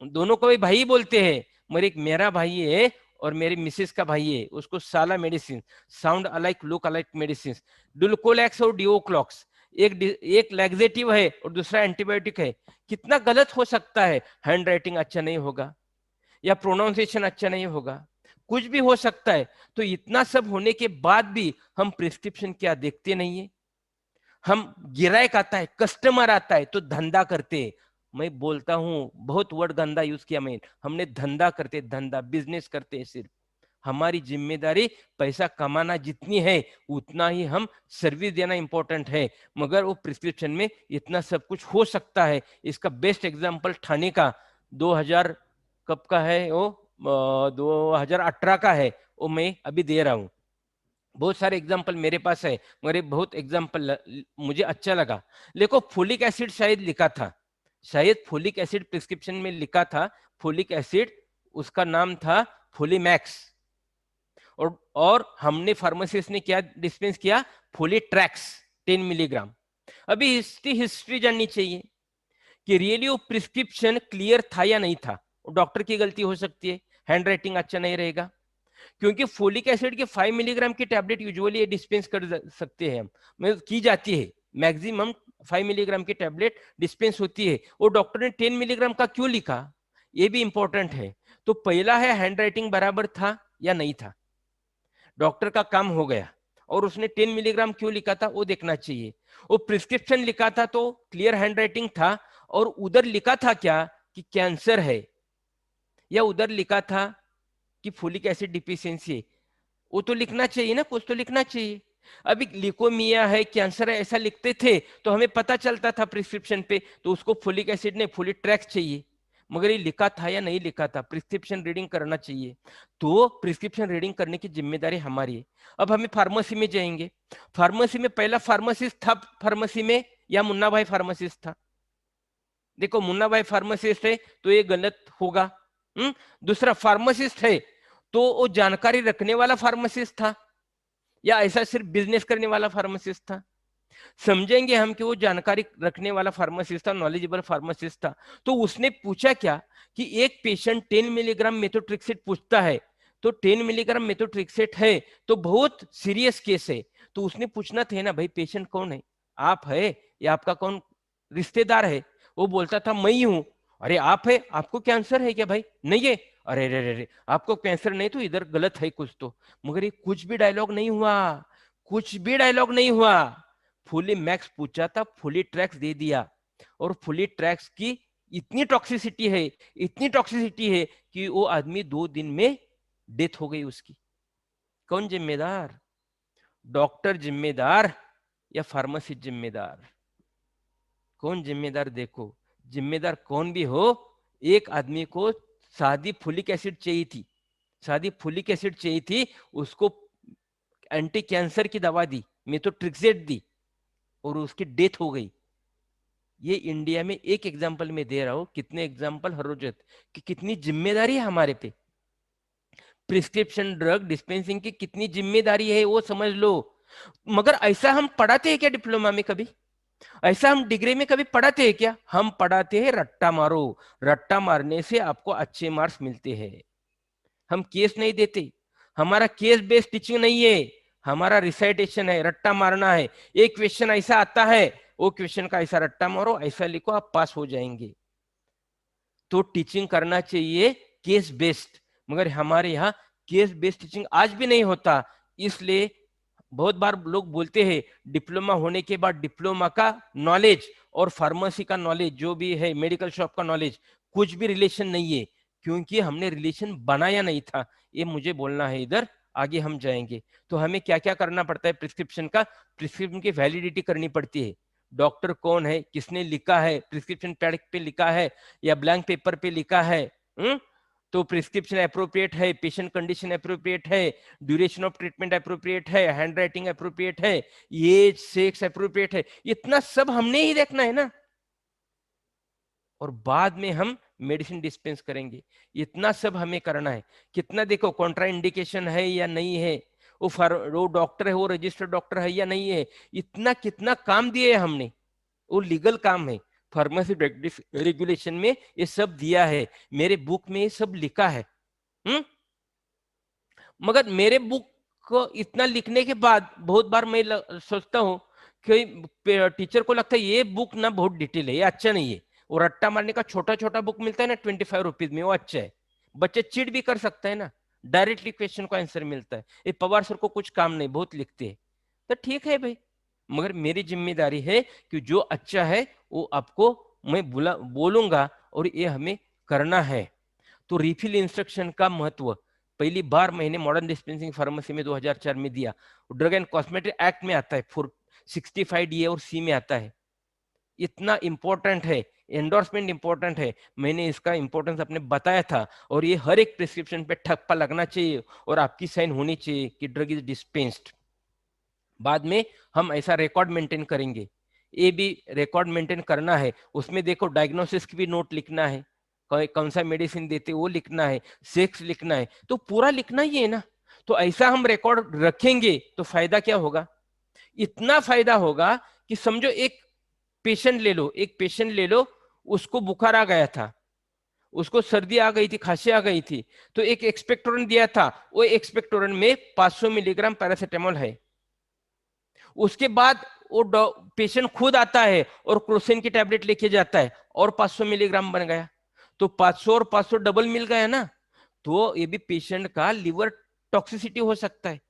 दोनों को भी भाई बोलते हैं। मगर एक मेरा भाई है और मेरी मिसेस का भाई है, उसको साला medicine, sound alike look alike medicine, Dulcolax और डिओक्लॉक्स, एक लैक्सेटिव है और दूसरा एंटीबायोटिक है। कितना गलत हो सकता है, हैंड राइटिंग अच्छा नहीं होगा या प्रोनाउंसिएशन अच्छा नहीं होगा, कुछ भी हो सकता है। तो इतना सब होने के बाद भी हम प्रिस्क्रिप्शन क्या देखते नहीं है। हम गिरायक आता है, कस्टमर आता है तो धंधा करते हैं। मैं बोलता हूं, बहुत वर्ड गंदा यूज किया मैं, हमने धंधा करते, धंधा बिजनेस करते हैं सिर्फ। हमारी जिम्मेदारी पैसा कमाना जितनी है उतना ही हम सर्विस देना इंपॉर्टेंट है। मगर वो प्रिस्क्रिप्शन में इतना सब कुछ हो सकता है। इसका बेस्ट एग्जांपल ठाणे का 2000 कब का है वो, 2018 का है, वो मैं अभी दे रहा हूँ। बहुत सारे एग्जाम्पल मेरे पास है, मगर बहुत एग्जाम्पल मुझे अच्छा लगा। देखो फोलिक एसिड शायद लिखा था, शायद फोलिक एसिड प्रिस्क्रिप्शन में लिखा था, फोलिक एसिड उसका नाम था फोलीमैक्स, और हमने फार्मासिस्ट ने क्या डिस्पेंस किया, फोलीट्रैक्स 10 मिलीग्राम। अभी इसकी हिस्ट्री जाननी चाहिए कि रियली वो प्रिस्क्रिप्शन क्लियर था या नहीं था। डॉक्टर की गलती हो सकती है, हैंड राइटिंग अच्छा नहीं रहेगा, क्योंकि फोलिक एसिड के 5 मिलीग्राम की टैबलेट यूजुअली डिस्पेंस कर सकते हैं हम, मतलब की जाती है, मैक्सिमम 5 मिलीग्राम की टैबलेट डिस्पेंस होती है। वो डॉक्टर ने 10 मिलीग्राम का क्यों लिखा, ये भी इंपॉर्टेंट है। तो पहला है हैंड राइटिंग बराबर था या नहीं था, डॉक्टर का काम हो गया, और उसने 10 मिलीग्राम क्यों लिखा था वो देखना चाहिए। वो प्रिस्क्रिप्शन लिखा था तो क्लियर हैंड राइटिंग था, और उधर लिखा था क्या कि कैंसर है, या उधर लिखा था कि फोलिक एसिड डिफिशियंसी है, वो तो लिखना चाहिए ना, कुछ तो लिखना चाहिए। अभी लिकोमिया है, कैंसर है, ऐसा लिखते थे तो हमें पता चलता था प्रिस्क्रिप्शन पे, तो उसको फोलिक एसिड नहीं फोलिक ट्रैक्स चाहिए। मगर ये लिखा था या नहीं लिखा था, प्रिस्क्रिप्शन रीडिंग करना चाहिए। तो प्रिस्क्रिप्शन रीडिंग करने की जिम्मेदारी हमारी है। अब हमें फार्मेसी में जाएंगे, फार्मेसी में पहला फार्मासिस्ट था फार्मेसी में या मुन्ना भाई फार्मासिस्ट था? देखो मुन्ना भाई फार्मासिस्ट है तो ये गलत होगा। दूसरा फार्मासिस्ट है तो वो जानकारी रखने वाला फार्मासिस्ट था, या ऐसा सिर्फ बिजनेस करने वाला फार्मासिस्ट था? समझेंगे हम कि वो जानकारी रखने वाला फार्मासिस्ट था, नॉलेजेबल फार्मासिस्ट था। तो उसने पूछा क्या कि एक पेशेंट 10 मिलीग्राम मेथोट्रिक्सेट पूछता है, तो 10 मिलीग्राम मेथोट्रिक्सेट है तो बहुत सीरियस केस है, तो उसने पूछना था ना भाई पेशेंट कौन है, आप है या आपका कौन रिश्तेदार है? वो बोलता था मैं ही हूं। अरे आप है, आपको कैंसर है क्या भाई? नहीं है। अरे रे रे रे, आपको कैंसर नहीं तो इधर गलत है कुछ तो। मगर ये कुछ भी डायलॉग नहीं हुआ, कुछ भी डायलॉग नहीं हुआ। फुली मैक्स पूछा था, फुली ट्रैक्स दे दिया। और फुली ट्रैक्स की इतनी टॉक्सिसिटी है, इतनी टॉक्सिसिटी है कि वो आदमी 2 दिन में डेथ हो गई उसकी। कौन जिम्मेदार? डॉक्टर जिम्मेदार या फार्मासिस्ट जिम्मेदार? कौन जिम्मेदार? देखो, जिम्मेदार कौन भी हो, एक आदमी को सादी फुलिक एसिड चाहिए थी, सादी फुलिक एसिड चाहिए थी, उसको एंटी कैंसर की दवा दी, मेथोट्रिक्सेट दी, और उसकी डेथ हो गई। ये इंडिया में एक एग्जांपल में दे रहा हूं, कितने एग्जांपल हर रोज कि कितनी जिम्मेदारी है हमारे पे। प्रिस्क्रिप्शन ड्रग डिस्पेंसिंग की कितनी जिम्मेदारी है वो समझ लो। मगर ऐसा हम पढ़ाते हैं क्या डिप्लोमा में कभी? ऐसा हम डिग्री में कभी पढ़ाते हैं क्या? हम पढ़ाते हैं रट्टा मारो, रट्टा मारने से आपको अच्छे मार्क्स मिलते हैं। हम केस नहीं देते, हमारा केस बेस्ड टीचिंग नहीं है, हमारा रिसाइटेशन है, रट्टा मारना है। एक क्वेश्चन ऐसा आता है, वो क्वेश्चन का ऐसा रट्टा मारो, ऐसा लिखो, आप पास हो जाएंगे। तो टीचिंग करना चाहिए केस बेस्ड, मगर हमारे यहाँ केस बेस्ड टीचिंग आज भी नहीं होता। इसलिए बहुत बार लोग बोलते हैं डिप्लोमा होने के बाद डिप्लोमा का नॉलेज और फार्मेसी का नॉलेज जो भी है, मेडिकल शॉप का नॉलेज, कुछ भी रिलेशन नहीं है, क्योंकि हमने रिलेशन बनाया नहीं था। ये मुझे बोलना है इधर, आगे हम जाएंगे। तो हमें क्या क्या करना पड़ता है? प्रिस्क्रिप्शन का, प्रिस्क्रिप्शन की वैलिडिटी करनी पड़ती है। डॉक्टर कौन है, किसने लिखा है, प्रिस्क्रिप्शन पैड पे लिखा है या ब्लैंक पेपर पे लिखा है। तो प्रिस्क्रिप्शन अप्रोप्रिएट है, पेशेंट कंडीशन अप्रोप्रिएट है, ड्यूरेशन ऑफ ट्रीटमेंट अप्रोप्रिएट है, हैंड राइटिंग अप्रोप्रिएट है, एज सेक्स अप्रोप्रिएट है, इतना सब हमने ही देखना है ना। और बाद में हम मेडिसिन डिस्पेंस करेंगे, इतना सब हमें करना है। कितना देखो कॉन्ट्रा इंडिकेशन है या नहीं है, वो डॉक्टर है, वो रजिस्टर्ड डॉक्टर है या नहीं है, इतना कितना काम दिए है हमने। वो लीगल काम है, फार्मेसी रेगुलेशन में ये सब दिया है, मेरे बुक में ये सब लिखा है। हम्म मगर मेरे बुक को इतना लिखने के बाद बहुत बार मैं सोचता हूँ कि टीचर को लगता है ये बुक ना बहुत डिटेल है, ये अच्छा नहीं है। और रट्टा मारने का छोटा छोटा बुक मिलता है ना 25 रुपीज में, वो अच्छा है, बच्चे चीट भी कर सकते हैं ना, डायरेक्टली क्वेश्चन का आंसर मिलता है। ये पवार सर को कुछ काम नहीं, बहुत लिखते हैं, तो ठीक है भाई। मगर मेरी जिम्मेदारी है कि जो अच्छा है वो आपको मैं बोलूंगा, और ये हमें करना है। तो रिफिल इंस्ट्रक्शन का महत्व पहली बार मैंने मॉडर्न डिस्पेंसिंग फार्मेसी में 2004 में दिया। ड्रग एंड कॉस्मेटिक एक्ट में आता है, 465 और सी में आता है। इतना इंपॉर्टेंट है, एंडोर्समेंट इंपॉर्टेंट है, मैंने इसका इंपॉर्टेंस अपने बताया था। और ये हर एक प्रिस्क्रिप्शन पे ठप्पा लगना चाहिए और आपकी साइन होनी चाहिए कि ड्रग इज डिस्पेंस्ड। बाद में हम ऐसा रिकॉर्ड मेंटेन करेंगे, ये भी रिकॉर्ड मेंटेन करना है। उसमें देखो डायग्नोसिस की भी नोट लिखना है, कौन सा मेडिसिन देते वो लिखना है, सेक्स लिखना है, तो पूरा लिखना ही है ना। तो ऐसा हम रिकॉर्ड रखेंगे तो फायदा क्या होगा? इतना फायदा होगा कि समझो एक पेशेंट ले लो, एक पेशेंट ले लो, उसको बुखार आ गया था, उसको सर्दी आ गई थी, खांसी आ गई थी, तो एक एक्सपेक्टोरेंट दिया था, वो एक्सपेक्टोरेंट में 500 मिलीग्राम पैरासीटामोल है। उसके बाद वो पेशेंट खुद आता है और क्रोसिन की टैबलेट लेके जाता है और 500 मिलीग्राम बन गया, तो 500 और 500 डबल मिल गया ना। तो ये भी पेशेंट का लिवर टॉक्सिसिटी हो सकता है,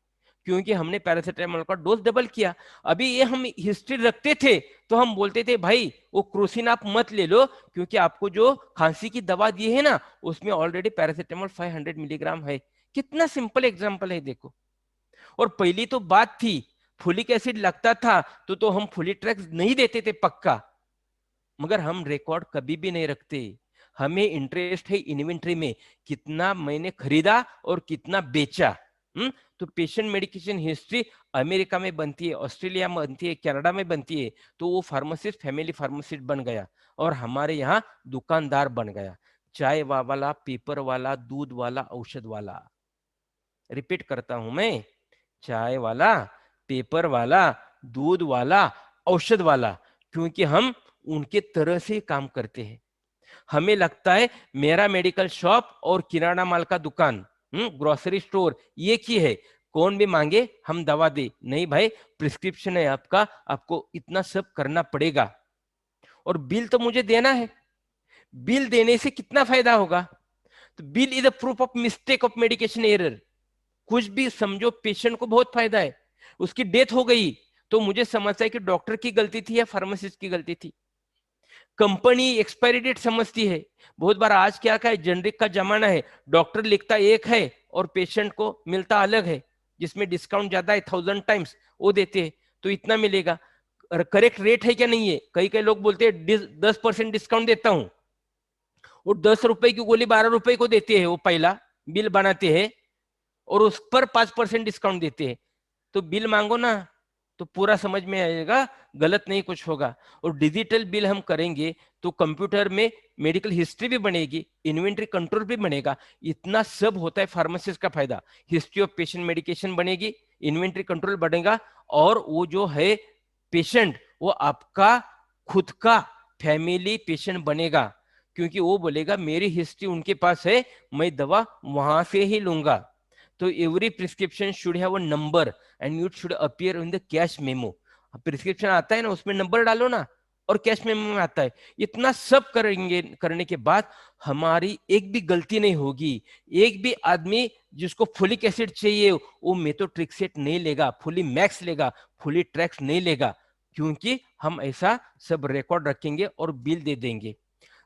क्योंकि हमने पैरासीटामोल का डोज डबल किया। अभी ये हम हिस्ट्री रखते थे तो हम बोलते थे भाई वो क्रोसिन आप मत ले लो, क्योंकि आपको जो खांसी की दवा दी है ना उसमें ऑलरेडी पैरासीटामोल 500 मिलीग्राम है। कितना सिंपल एग्जांपल है देखो। और पहली तो बात थी फुलिक एसिड लगता था तो हम फुलिट्रैक्स नहीं देते थे पक्का, मगर हम रिकॉर्ड कभी भी नहीं रखते। हमें इंटरेस्ट है इन्वेंट्री में, कितना मैंने खरीदा और कितना बेचा। तो पेशेंट मेडिकेशन हिस्ट्री अमेरिका में बनती है, ऑस्ट्रेलिया में बनती है, कनाडा में बनती है। तो वो फार्मासिस्ट फैमिली फार्मासिस्ट बन गया और हमारे यहाँ दुकानदार बन गया, चाय वाला, पेपर वाला, दूध वाला, औषध वाला। रिपीट करता हूं मैं, चाय वाला, पेपर वाला, दूध वाला, औषध वाला, क्योंकि हम उनके तरह से काम करते हैं। हमें लगता है मेरा मेडिकल शॉप और किराना माल का दुकान, ग्रोसरी स्टोर एक ही है, कौन भी मांगे हम दवा दे। नहीं भाई, प्रिस्क्रिप्शन है आपका, आपको इतना सब करना पड़ेगा और बिल तो मुझे देना है। बिल देने से कितना फायदा होगा? तो bill is a proof of mistake of medication error. कुछ भी समझो, पेशेंट को बहुत फायदा है। उसकी डेथ हो गई तो मुझे समझता है कि डॉक्टर की गलती थी या फार्मासिस्ट की गलती थी। कंपनी एक्सपायरी डेट समझती है। बहुत बार आज क्या है, जेनरिक का जमाना है, डॉक्टर लिखता एक है और पेशेंट को मिलता अलग है, जिसमें डिस्काउंट ज्यादा है 1000 टाइम्स वो देते हैं, तो इतना मिलेगा। करेक्ट रेट है क्या नहीं है? कई कई लोग बोलते हैं 10% डिस्काउंट देता हूं, और 10 रुपए की गोली 12 रुपए को देते हैं, वो पहला बिल बनाते हैं और उस पर 5% डिस्काउंट देते हैं। तो बिल मांगो ना, तो पूरा समझ में आएगा, गलत नहीं कुछ होगा। और डिजिटल बिल हम करेंगे तो कंप्यूटर में मेडिकल हिस्ट्री भी बनेगी, इन्वेंट्री कंट्रोल भी बनेगा। इतना सब होता है फार्मासिस्ट का फायदा। हिस्ट्री ऑफ पेशेंट मेडिकेशन बनेगी, इन्वेंट्री कंट्रोल बढ़ेगा, और वो जो है पेशेंट, वो आपका खुद का फैमिली पेशेंट बनेगा, क्योंकि वो बोलेगा मेरी हिस्ट्री उनके पास है, मैं दवा वहां से ही लूंगा। तो every prescription should have a number and it should appear in the cash memo. Prescription आता है ना, उसमें नंबर डालो ना, और कैश मेमो में आता है। इतना सब करेंगे, करने के बाद हमारी एक भी गलती नहीं होगी। एक भी आदमी जिसको फोलिक एसिड चाहिए वो मेथोट्रिक्सेट नहीं लेगा, फुली मैक्स लेगा, फुली ट्रैक्स नहीं लेगा, क्योंकि हम ऐसा सब रिकॉर्ड रखेंगे और बिल दे देंगे।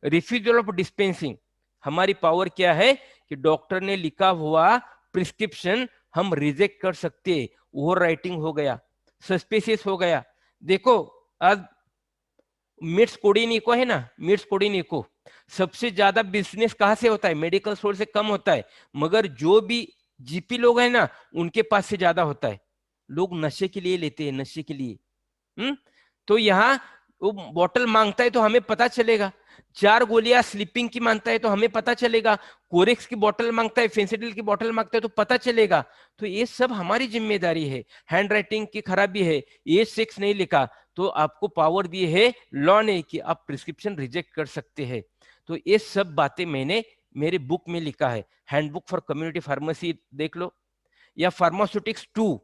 रिफ्यूजल ऑफ डिस्पेंसिंग, हमारी पावर क्या है कि डॉक्टर ने लिखा हुआ प्रिस्क्रिप्शन हम रिजेक्ट कर सकते हैं। ओवर राइटिंग हो गया, सस्पेसियस हो गया। देखो आज मिट्स कोडिनिको है ना, मिट्स कोडिनिको, सबसे ज्यादा बिजनेस कहां से होता है? मेडिकल स्टोर से कम होता है, मगर जो भी जीपी लोग हैं ना, उनके पास से ज्यादा होता है। लोग नशे के लिए लेते हैं, नशे के लिए। तो यहाँ वो बॉटल मांगता है तो हमें पता चलेगा, 4 गोलियां स्लीपिंग की मांगता है तो हमें पता चलेगा, कोरेक्स की बोतल मांगता है, फेंसिडिल की बोतल मांगता है तो पता चलेगा। तो ये सब हमारी जिम्मेदारी है। हैंड राइटिंग की खराबी है, एज 6 नहीं लिखा, तो आपको पावर दी है लॉ ने कि आप प्रिस्क्रिप्शन रिजेक्ट कर सकते हैं। तो ये सब बातें मैंने मेरे बुक में लिखा है। हैंडबुक फॉर कम्युनिटी फार्मेसी देख लो, या फार्मास्यूटिक्स 2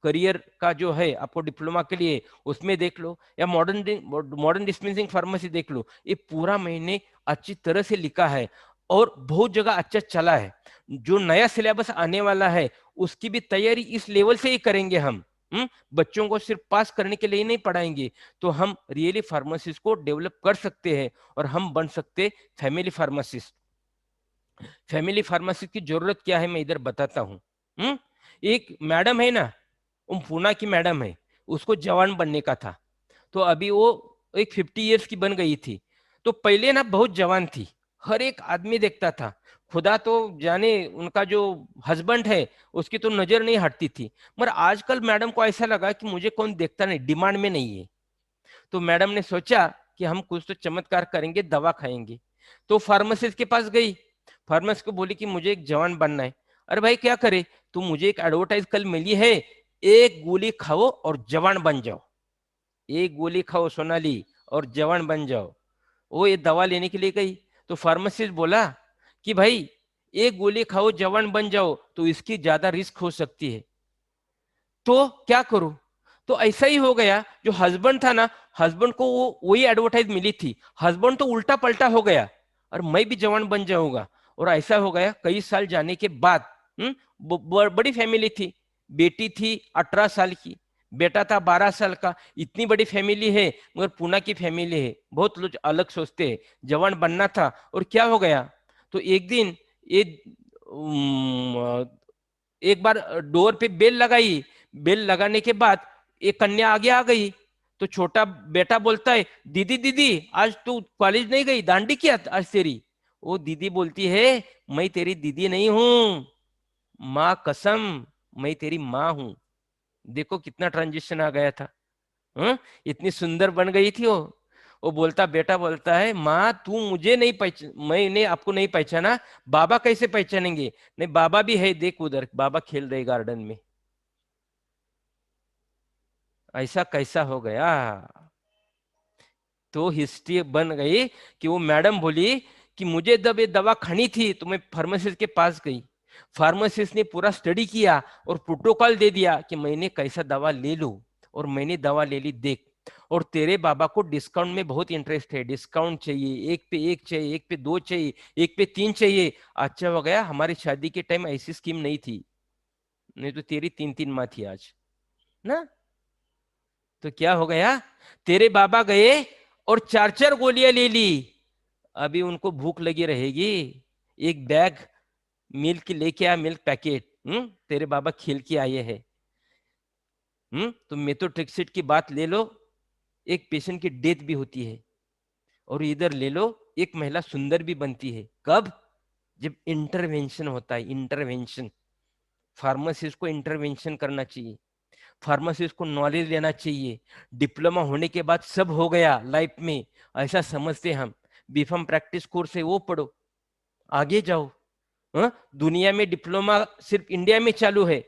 करियर का जो है आपको डिप्लोमा के लिए, उसमें देख लो, या मॉडर्न डिस्पेंसिंग फार्मेसी देख लो। ये पूरा मैंने अच्छी तरह से लिखा है और बहुत जगह अच्छा चला है। जो नया सिलेबस आने वाला है उसकी भी तैयारी इस लेवल से ही करेंगे हम। बच्चों को सिर्फ पास करने के लिए नहीं पढ़ाएंगे, तो हम रियली फार्मासिस्ट को डेवलप कर सकते हैं और हम बन सकते फैमिली फार्मासिस्ट। फैमिली फार्मासिस्ट की जरूरत क्या है मैं इधर बताता हूँ। एक मैडम है ना, वो पूना की मैडम है, उसको जवान बनने का था, तो अभी वो एक 50 ईयर्स की बन गई थी। तो पहले ना बहुत जवान थी, हर एक आदमी देखता था, खुदा तो जाने उनका जो हस्बैंड है उसकी तो नजर नहीं हटती थी। मगर आजकल मैडम को ऐसा लगा कि मुझे कौन देखता नहीं, डिमांड में नहीं है। तो मैडम ने सोचा कि हम कुछ तो चमत्कार करेंगे, दवा खाएंगे। तो फार्मासिस्ट के पास गई, फार्मासिस्ट को बोली कि मुझे एक जवान बनना है। अरे भाई क्या करे, तो मुझे एक एडवर्टाइज कल मिली है, एक गोली खाओ और जवान बन जाओ। एक गोली खाओ सोनाली और जवान बन जाओ। वो ये दवा लेने के लिए गई, तो फार्मासिस्ट बोला कि भाई एक गोली खाओ जवान बन जाओ तो इसकी ज्यादा रिस्क हो सकती है, तो क्या करूं? तो ऐसा ही हो गया, जो हस्बैंड था ना, हस्बैंड को वो वही एडवर्टाइज मिली थी, हस्बैंड तो उल्टा पलटा हो गया और मैं भी जवान बन जाऊंगा। और ऐसा हो गया, कई साल जाने के बाद बड़ी फैमिली थी, बेटी थी 18 साल की, बेटा था 12 साल का। इतनी बड़ी फैमिली है, मगर पुणे की फैमिली है, बहुत लोग अलग सोचते हैं। जवान बनना था और क्या हो गया, तो एक दिन ये एक बार डोर पे बेल लगाई, बेल लगाने के बाद एक कन्या आगे आ गई। तो छोटा बेटा बोलता है, दीदी दीदी आज तू कॉलेज नहीं गई, दांडी किया आज तेरी? वो दीदी बोलती है, मैं तेरी दीदी नहीं हूं, माँ कसम, मैं तेरी माँ हूं। देखो कितना ट्रांजिशन आ गया था। इतनी सुंदर बन गई थी वो बोलता, बेटा बोलता है, माँ तू मुझे नहीं पहचान, मैंने आपको नहीं पहचाना, बाबा कैसे पहचानेंगे? नहीं बाबा भी है, देख उधर बाबा खेल रहे गार्डन में। ऐसा कैसा हो गया? तो हिस्ट्री बन गई कि वो मैडम बोली कि मुझे जब ये दवा खानी थी तो मैं फार्मासिस्ट के पास गई, फार्मासिस्ट ने पूरा स्टडी किया और प्रोटोकॉल दे दिया कि मैंने कैसा दवा ले लूं, और मैंने दवा ले ली। देख, और तेरे बाबा को डिस्काउंट में बहुत इंटरेस्ट है, डिस्काउंट चाहिए, एक पे एक चाहिए, एक पे दो चाहिए, एक पे तीन चाहिए। अच्छा हो गया हमारी शादी के टाइम ऐसी स्कीम नहीं थी, नहीं तो तेरी तीन तीन माँ थी आज ना। तो क्या हो गया, तेरे बाबा गए और चार चार गोलियां ले ली। अभी उनको भूख लगी रहेगी, एक बैग मिल्क लेके आ, मिल्क पैकेट, तेरे बाबा खेल के आए हैं। तो मेथोट्रेक्सेट की बात ले लो, एक पेशेंट की डेथ भी होती है। और इधर ले लो, एक महिला सुंदर भी बनती है। कब? जब इंटरवेंशन होता है, इंटरवेंशन। फार्मासिस्ट को इंटरवेंशन करना चाहिए, फार्मासिस्ट को नॉलेज लेना चाहिए। डिप्लोमा होने के बाद सब हो गया लाइफ में, ऐसा समझते हम। बीफार्म प्रैक्टिस कोर्स है वो पढ़ो, आगे जाओ। हाँ? दुनिया में डिप्लोमा सिर्फ इंडिया में चालू है,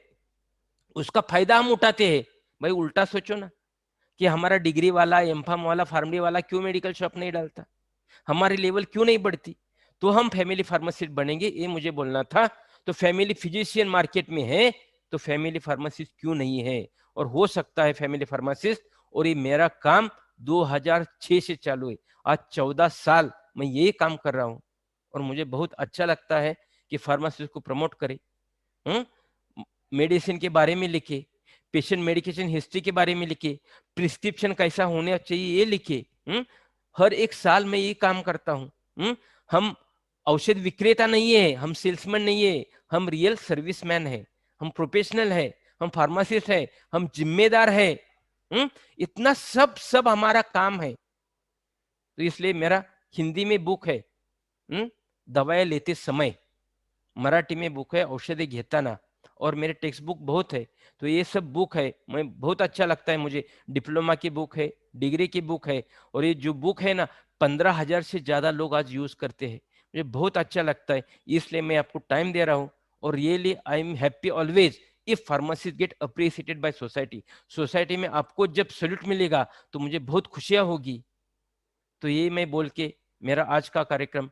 उसका फायदा हम उठाते हैं। भाई उल्टा सोचो ना, कि हमारा डिग्री वाला, एमफार्म वाला, फार्मडी वाला क्यों मेडिकल शॉप नहीं डालता, हमारी लेवल क्यों नहीं बढ़ती? तो हम फैमिली फार्मासिस्ट बनेंगे, ये मुझे बोलना था। तो फैमिली फिजिशियन मार्केट में है, तो फैमिली फार्मासिस्ट क्यों नहीं है? और हो सकता है फैमिली फार्मासिस्ट। और ये मेरा काम 2006 से चालू है, आज 14 साल मैं ये काम कर रहा हूँ। और मुझे बहुत अच्छा लगता है कि फार्मासिस्ट को प्रमोट करे, मेडिसिन के बारे में लिखे, पेशेंट मेडिकेशन हिस्ट्री के बारे में लिखे, प्रिस्क्रिप्शन कैसा होना चाहिए ये लिखे। हर एक साल में ये काम करता हूँ। हम औषध विक्रेता नहीं है, हम सेल्समैन नहीं है, हम रियल सर्विसमैन है, हम प्रोफेशनल है, हम फार्मासिस्ट है, हम जिम्मेदार है। इतना सब सब हमारा काम है। तो इसलिए मेरा हिंदी में बुक है, दवाएं लेते समय, मराठी में बुक है औषधि घेताना, और मेरे टेक्स्ट बुक बहुत है। तो ये सब बुक है, मैं बहुत अच्छा लगता है मुझे। डिप्लोमा की बुक है, डिग्री की बुक है, और ये जो बुक है ना, 15,000 से ज्यादा लोग आज यूज करते हैं। मुझे बहुत अच्छा लगता है, इसलिए मैं आपको टाइम दे रहा हूँ। और really I am happy always if pharmacist get appreciated by society. Society में आपको जब सल्यूट मिलेगा तो मुझे बहुत खुशियां होगी। तो ये मैं बोल के मेरा आज का कार्यक्रम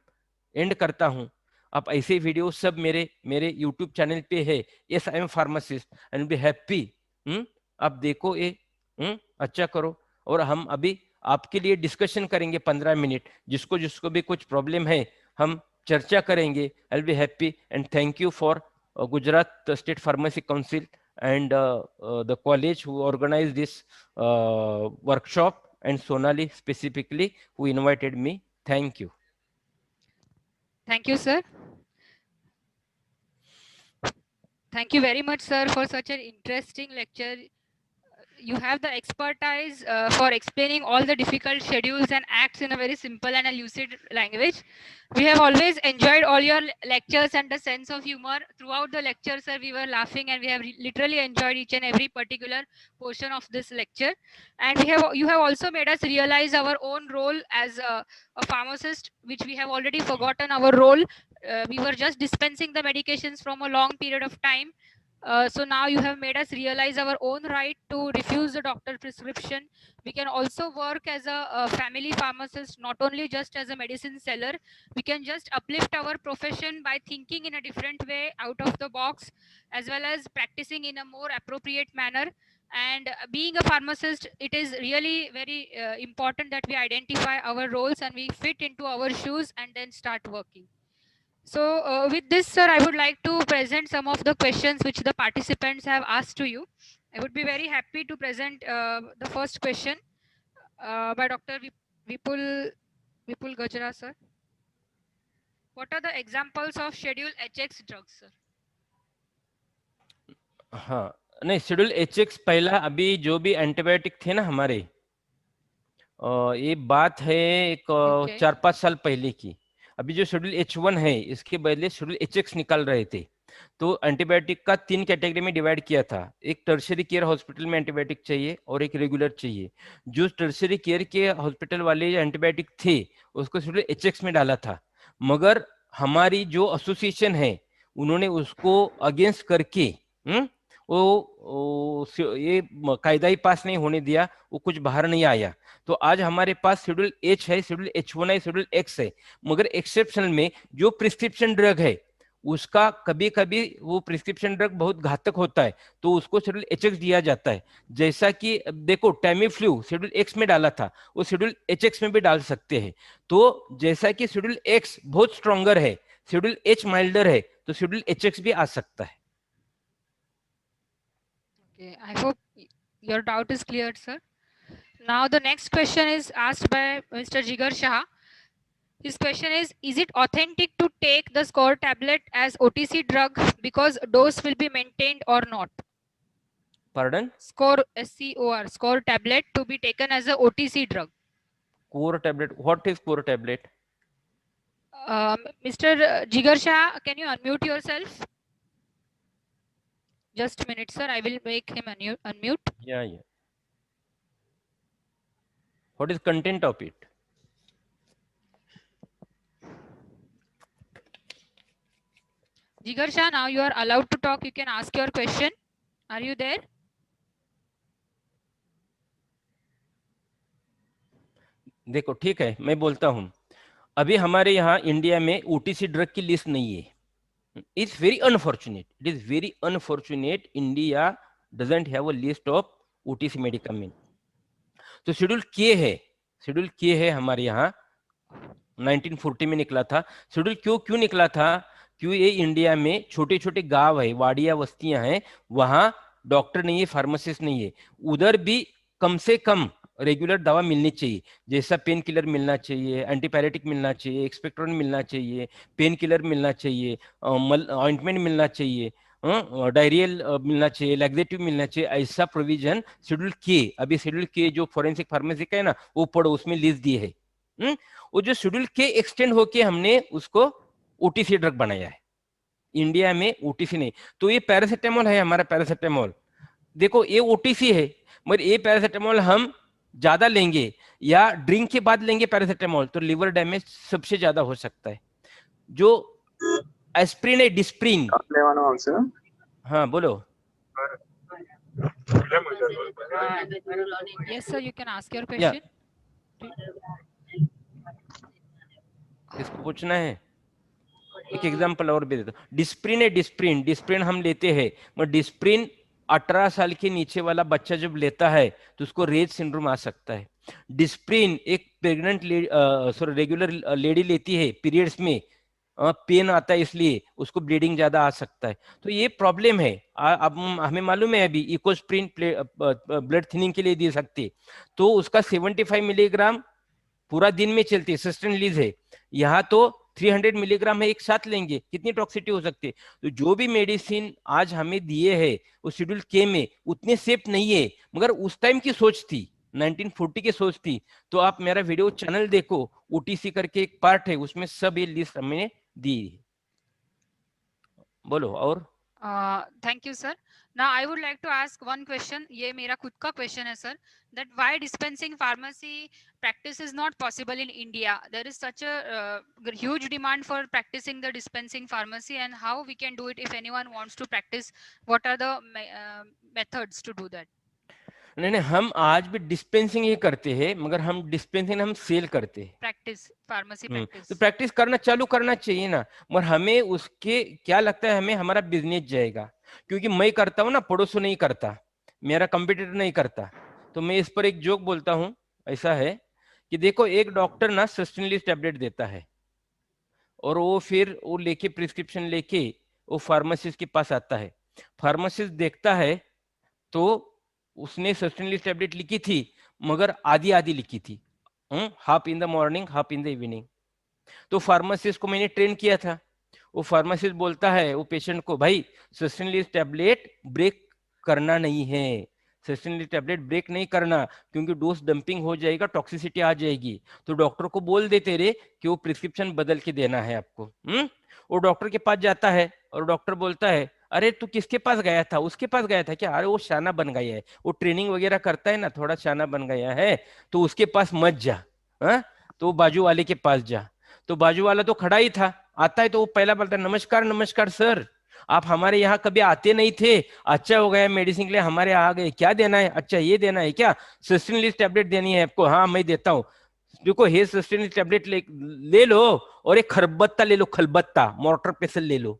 एंड करता हूँ। आप ऐसे वीडियो सब मेरे मेरे यूट्यूब चैनल पे है, yes I am pharmacist and be happy. आप देखो ये, अच्छा करो। और हम अभी आपके लिए डिस्कशन करेंगे 15 मिनट, जिसको जिसको भी कुछ प्रॉब्लम है हम चर्चा करेंगे। I will be happy and thank you for Gujarat state pharmacy council and the college who organized this workshop, and Sonali specifically who invited me. Thank you. Thank you, sir. Thank you very much, sir, for such an interesting lecture. You have the expertise for explaining all the difficult schedules and acts in a very simple and a lucid language. We have always enjoyed all your lectures and the sense of humor. Throughout the lecture, sir, we were laughing and we have literally enjoyed each and every particular portion of this lecture. And you have also made us realize our own role as a pharmacist, which we have already forgotten our role. We were just dispensing the medications from a long period of time. So now you have made us realize our own right to refuse the doctor prescription. We can also work as a family pharmacist, not only just as a medicine seller. We can just uplift our profession by thinking in a different way, out of the box, as well as practicing in a more appropriate manner. And being a pharmacist, it is really very important that we identify our roles and we fit into our shoes and then start working. So, with this, sir, I would like to present some of the questions which the participants have asked to you. I would be very happy to present the first question by Dr. Vipul Gajra, sir. What are the examples of Schedule HX drugs, sir? हाँ, नहीं, schedule HX पहला, अभी जो भी antibiotic थे ना हमारे, ये बात है एक Okay. 4-5 साल पहले की। अभी जो शेड्यूल H1 है, इसके बदले शेड्यूल HX निकाल रहे थे। तो एंटीबायोटिक का 3 कैटेगरी में डिवाइड किया था। एक टर्शरी केयर हॉस्पिटल में एंटीबायोटिक चाहिए और एक रेगुलर चाहिए। जो टर्शरी केयर के हॉस्पिटल वाले एंटीबायोटिक थे, उसको शेड्यूल HX में डाला था। मगर हमारी जो एसोसिएशन है, उन्होंने उसको अगेंस्ट करके ये कायदा ही पास नहीं होने दिया, वो कुछ बाहर नहीं आया। तो आज हमारे पास शेड्यूल एच है, शेड्यूल H1 है, शेड्यूल एक्स है। मगर एक्सेप्शनल में जो प्रिस्क्रिप्शन ड्रग है उसका कभी कभी वो प्रिस्क्रिप्शन ड्रग बहुत घातक होता है, तो उसको शेड्यूल HX दिया जाता है। जैसा कि देखो टैमीफ्लू शेड्यूल एक्स में डाला था, वो शेड्यूल HX में भी डाल सकते हैं। तो जैसा कि शेड्यूल एक्स बहुत स्ट्रॉन्गर है, शेड्यूल H माइल्डर है, तो शेड्यूल HX भी आ सकता है। Okay, I hope your doubt is cleared, sir. Now the next question is asked by Mr. Jigar Shah. His question is it authentic to take the SCORE tablet as OTC drug because dose will be maintained or not? Pardon? SCORE, SCOR, SCORE tablet to be taken as a OTC drug. Core tablet. What is core tablet? Mr. Jigar Shah, can you unmute yourself? Just a minute, sir. I will make him unmute. Yeah. What is content of it? Jigar Shah, now you are allowed to talk. You can ask your question. Are you there? देखो ठीक है, मैं बोलता हूं, अभी हमारे यहाँ India में OTC ड्रग की लिस्ट नहीं है। It's very unfortunate, it is very unfortunate, India doesn't have a list of OTC medicament. तो शेड्यूल के है, शेड्यूल के है हमारे यहाँ 1940 में निकला था। शेड्यूल क्यों निकला था? क्यों ये इंडिया में छोटे छोटे गांव है, वाड़िया बस्तियां हैं, वहां डॉक्टर नहीं है, फार्मासिस्ट नहीं है, उधर भी कम से कम रेगुलर दवा मिलनी चाहिए। जैसा पेन किलर मिलना चाहिए, एंटीपायरेटिक मिलना चाहिए, एक्सपेक्टोरन मिलना चाहिए, पेन किलर मिलना चाहिए, ऑइंटमेंट मिलना चाहिए, डायरियल मिलना चाहिए, लैक्सेटिव मिलना चाहिए, ऐसा प्रोविजन शेड्यूल के। अभी शेड्यूल के जो फोरेंसिक फार्मेसी का है ना, वो पढ़ो, उसमें लिस्ट दी है। वो जो शेड्यूल के एक्सटेंड होके हमने उसको OTC ड्रग बनाया है, इंडिया में OTC नहीं। तो ये पैरासिटामोल है हमारा, पैरासिटामोल देखो ये OTC है, मगर ये पैरासिटामोल हम ज्यादा लेंगे या ड्रिंक के बाद लेंगे पैरासिटामोल, तो लिवर डैमेज सबसे ज्यादा हो सकता है। जो एस्प्रिन है, डिस्प्रिन। हाँ बोलो। Yes, sir. You can ask your question. इसको पूछना है, एक एग्जांपल और भी देता हूँ। डिस्प्रिन है, डिस्प्रिन हम लेते हैं, मगर डिस्प्रिन 18 साल के नीचे वाला बच्चा जब लेता है तो उसको रेज सिंड्रोम आ सकता है। डिस्प्रिन एक प्रेग्नेंट रेगुलर लेडी लेती है, पीरियड्स में पेन आता है, इसलिए उसको ब्लीडिंग ज्यादा आ सकता है। तो ये प्रॉब्लम है। अब हमें मालूम है अभी इकोस्प्रिन ब्लड थिनिंग के लिए दे सकते, तो उसका 75 मिलीग्राम पूरा दिन में चलती है, सस्टेन रिलीज है। यहाँ तो 300 मिलीग्राम है, एक साथ लेंगे, कितनी टॉक्सिटी हो सकती है। तो जो भी मेडिसिन आज हमें दिए है वो शेड्यूल के में उतने सेफ नहीं है, मगर उस टाइम की सोच थी, 1940 की सोच थी। तो आप मेरा वीडियो चैनल देखो, OTC करके एक पार्ट है, उसमें सब ये लिस्ट हमने दी। बोलो और। Thank you, sir. Now I would like to ask one question. ये मेरा खुद का question है, sir. That why dispensing pharmacy practice is not possible in India? There is such a huge demand for practicing the dispensing pharmacy, and how we can do it if anyone wants to practice? What are the methods to do that? नहीं, हम आज भी dispensing ही करते हैं, मगर हम dispensing हम cell करते हैं। Practice, pharmacy practice. तो प्रैक्टिस करना चालू करना चाहिए ना, मगर हमें उसके क्या लगता है, हमें हमारा बिजनेस जाएगा। क्योंकि मैं करता हूँ ना, पड़ोसों नहीं करता, मेरा कंपटीटर नहीं करता। तो मैं इस पर एक जोक बोलता हूँ, ऐसा है कि देखो एक डॉक्टर ना सस्टेनलिस टैबलेट देता है, और वो फिर वो लेके प्रिस्क्रिप्शन लेके वो फार्मासिस्ट के पास आता है। फार्मासिस्ट देखता है तो उसने सस्टेनलिस टैबलेट लिखी थी, मगर आधी आधी लिखी थी, half in the morning half in the evening. तो फार्मासिस्ट को मैंने ट्रेन किया था। वो फार्मासिस्ट बोलता है वो पेशेंट को, भाई सस्टेनलिस टैबलेट ब्रेक करना नहीं है, सस्टेनलिस टैबलेट ब्रेक नहीं करना, क्योंकि डोज डंपिंग हो जाएगा, टॉक्सिसिटी आ जाएगी। तो डॉक्टर को बोल देते रे कि वो प्रिस्क्रिप्शन बदल के देना है आपको। वो डॉक्टर के पास जाता है और डॉक्टर बोलता है, अरे तू किसके पास गया था? उसके पास गया था क्या? अरे वो शाना बन गया है, वो ट्रेनिंग वगैरह करता है ना, थोड़ा शाना बन गया है, तो उसके पास मत जा, तो बाजू वाले के पास जा। तो बाजू वाला तो खड़ा ही था, आता है तो वो पहला बोलता है, नमस्कार नमस्कार सर, आप हमारे यहाँ कभी आते नहीं थे, अच्छा हो गया मेडिसिन के लिए हमारे यहाँ आ गए। क्या देना है? अच्छा ये देना है क्या? सस्टेनिलिस टैबलेट देनी है आपको? हाँ मैं देता हूँ। देखो हे सस्टेनिलिस टैबलेट ले लो, और एक खरबत्ता ले लो, खलबत्ता मोटर पेसल ले लो।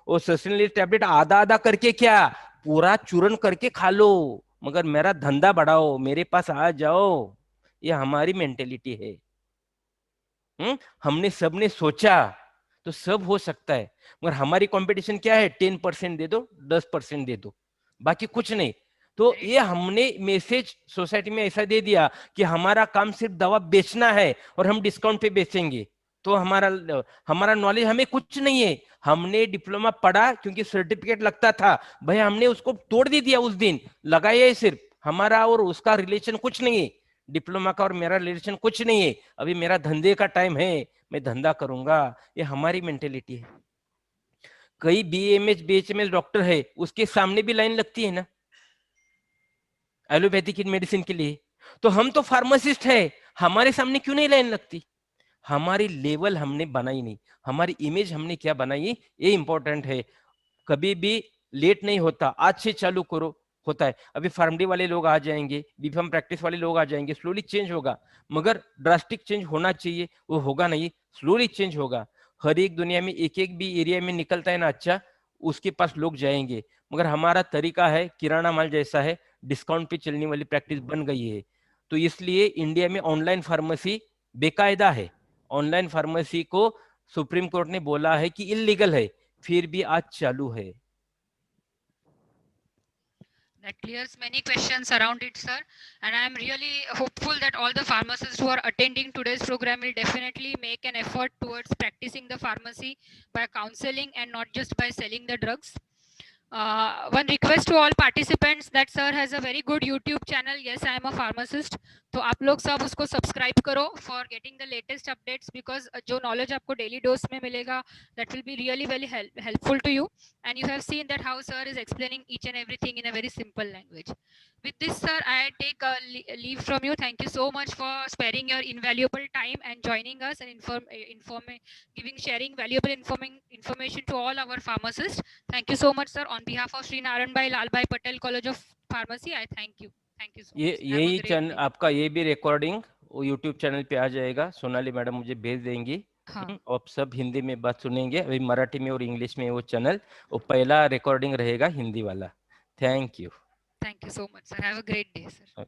वो सस्टेनिलिस टैबलेट आधा आधा करके क्या, पूरा चूरन करके खा लो, मगर मेरा धंधा बढ़ाओ, मेरे पास आ जाओ। ये हमारी मेंटेलिटी है। हमने सबने सोचा तो सब हो सकता है, मगर हमारी कंपटीशन क्या है? 10% दे दो, 10% दे दो, बाकी कुछ नहीं। तो Very ये true. हमने मैसेज सोसाइटी में ऐसा दे दिया कि हमारा काम सिर्फ दवा बेचना है और हम डिस्काउंट पे बेचेंगे। तो हमारा हमारा नॉलेज हमें कुछ नहीं है। हमने डिप्लोमा पढ़ा क्योंकि सर्टिफिकेट लगता था, भाई हमने उसको तोड़ दे दिया उस दिन, लगाया है सिर्फ। हमारा और उसका रिलेशन कुछ नहीं है, डिप्लोमा का और मेरा रिलेशन कुछ नहीं है। अभी मेरा धंधे का टाइम है, मैं धंधा करूंगा। ये हमारी मेंटेलिटी है। कई बीएमएस बीएचएमएस डॉक्टर है, उसके सामने भी लाइन लगती है ना एलोपैथिक मेडिसिन के लिए। तो हम तो फार्मासिस्ट है, हमारे सामने क्यों नहीं लाइन लगती? हमारी लेवल हमने बनाई नहीं, हमारी इमेज हमने क्या बनाई, ये इंपॉर्टेंट है। कभी भी लेट नहीं होता, आज से चालू करो। होता है, अभी फार्मडी वाले लोग आ जाएंगे, बीफार्म प्रैक्टिस वाले लोग आ जाएंगे, स्लोली चेंज होगा। मगर ड्रास्टिक चेंज होना चाहिए, वो होगा नहीं, स्लोली चेंज होगा। हर एक दुनिया में एक एक भी एरिया में निकलता है ना अच्छा, उसके पास लोग जाएंगे। मगर हमारा तरीका है किराना माल जैसा है, डिस्काउंट पे चलने वाली प्रैक्टिस बन गई है। तो इसलिए इंडिया में ऑनलाइन फार्मेसी बेकायदा है। ऑनलाइन फार्मेसी को सुप्रीम कोर्ट ने बोला है कि इलीगल है, फिर भी आज चालू है। That clears many questions around it, sir. And I am really hopeful that all the pharmacists who are attending today's program will definitely make an effort towards practicing the pharmacy by counseling and not just by selling the drugs. One request to all participants that sir has a very good YouTube channel. Yes, I am a pharmacist. तो आप लोग सब उसको subscribe करो for getting the latest updates, because जो knowledge आपको daily dose में मिलेगा that will be really very helpful to you. And you have seen that how sir is explaining each and everything in a very simple language. With this, sir, I take a leave from you. Thank you so much for sparing your invaluable time and joining us and sharing valuable information to all our pharmacists. Thank you so much, sir. On behalf of Sri Naran Bhai Lalbhai Patel College of Pharmacy, I thank you. Thank you so ये much. Have a यही great channel day. आपका, ये भी recording वो YouTube channel पे आ जाएगा, Sonali madam मुझे भेज देंगी। हाँ. आप सब हिंदी में बात सुनेंगे, अभी मराठी में और इंग्लिश में वो चैनल, वो पहला रिकॉर्डिंग रहेगा हिंदी वाला। Thank you. Thank you so much, sir. Have a great day, sir.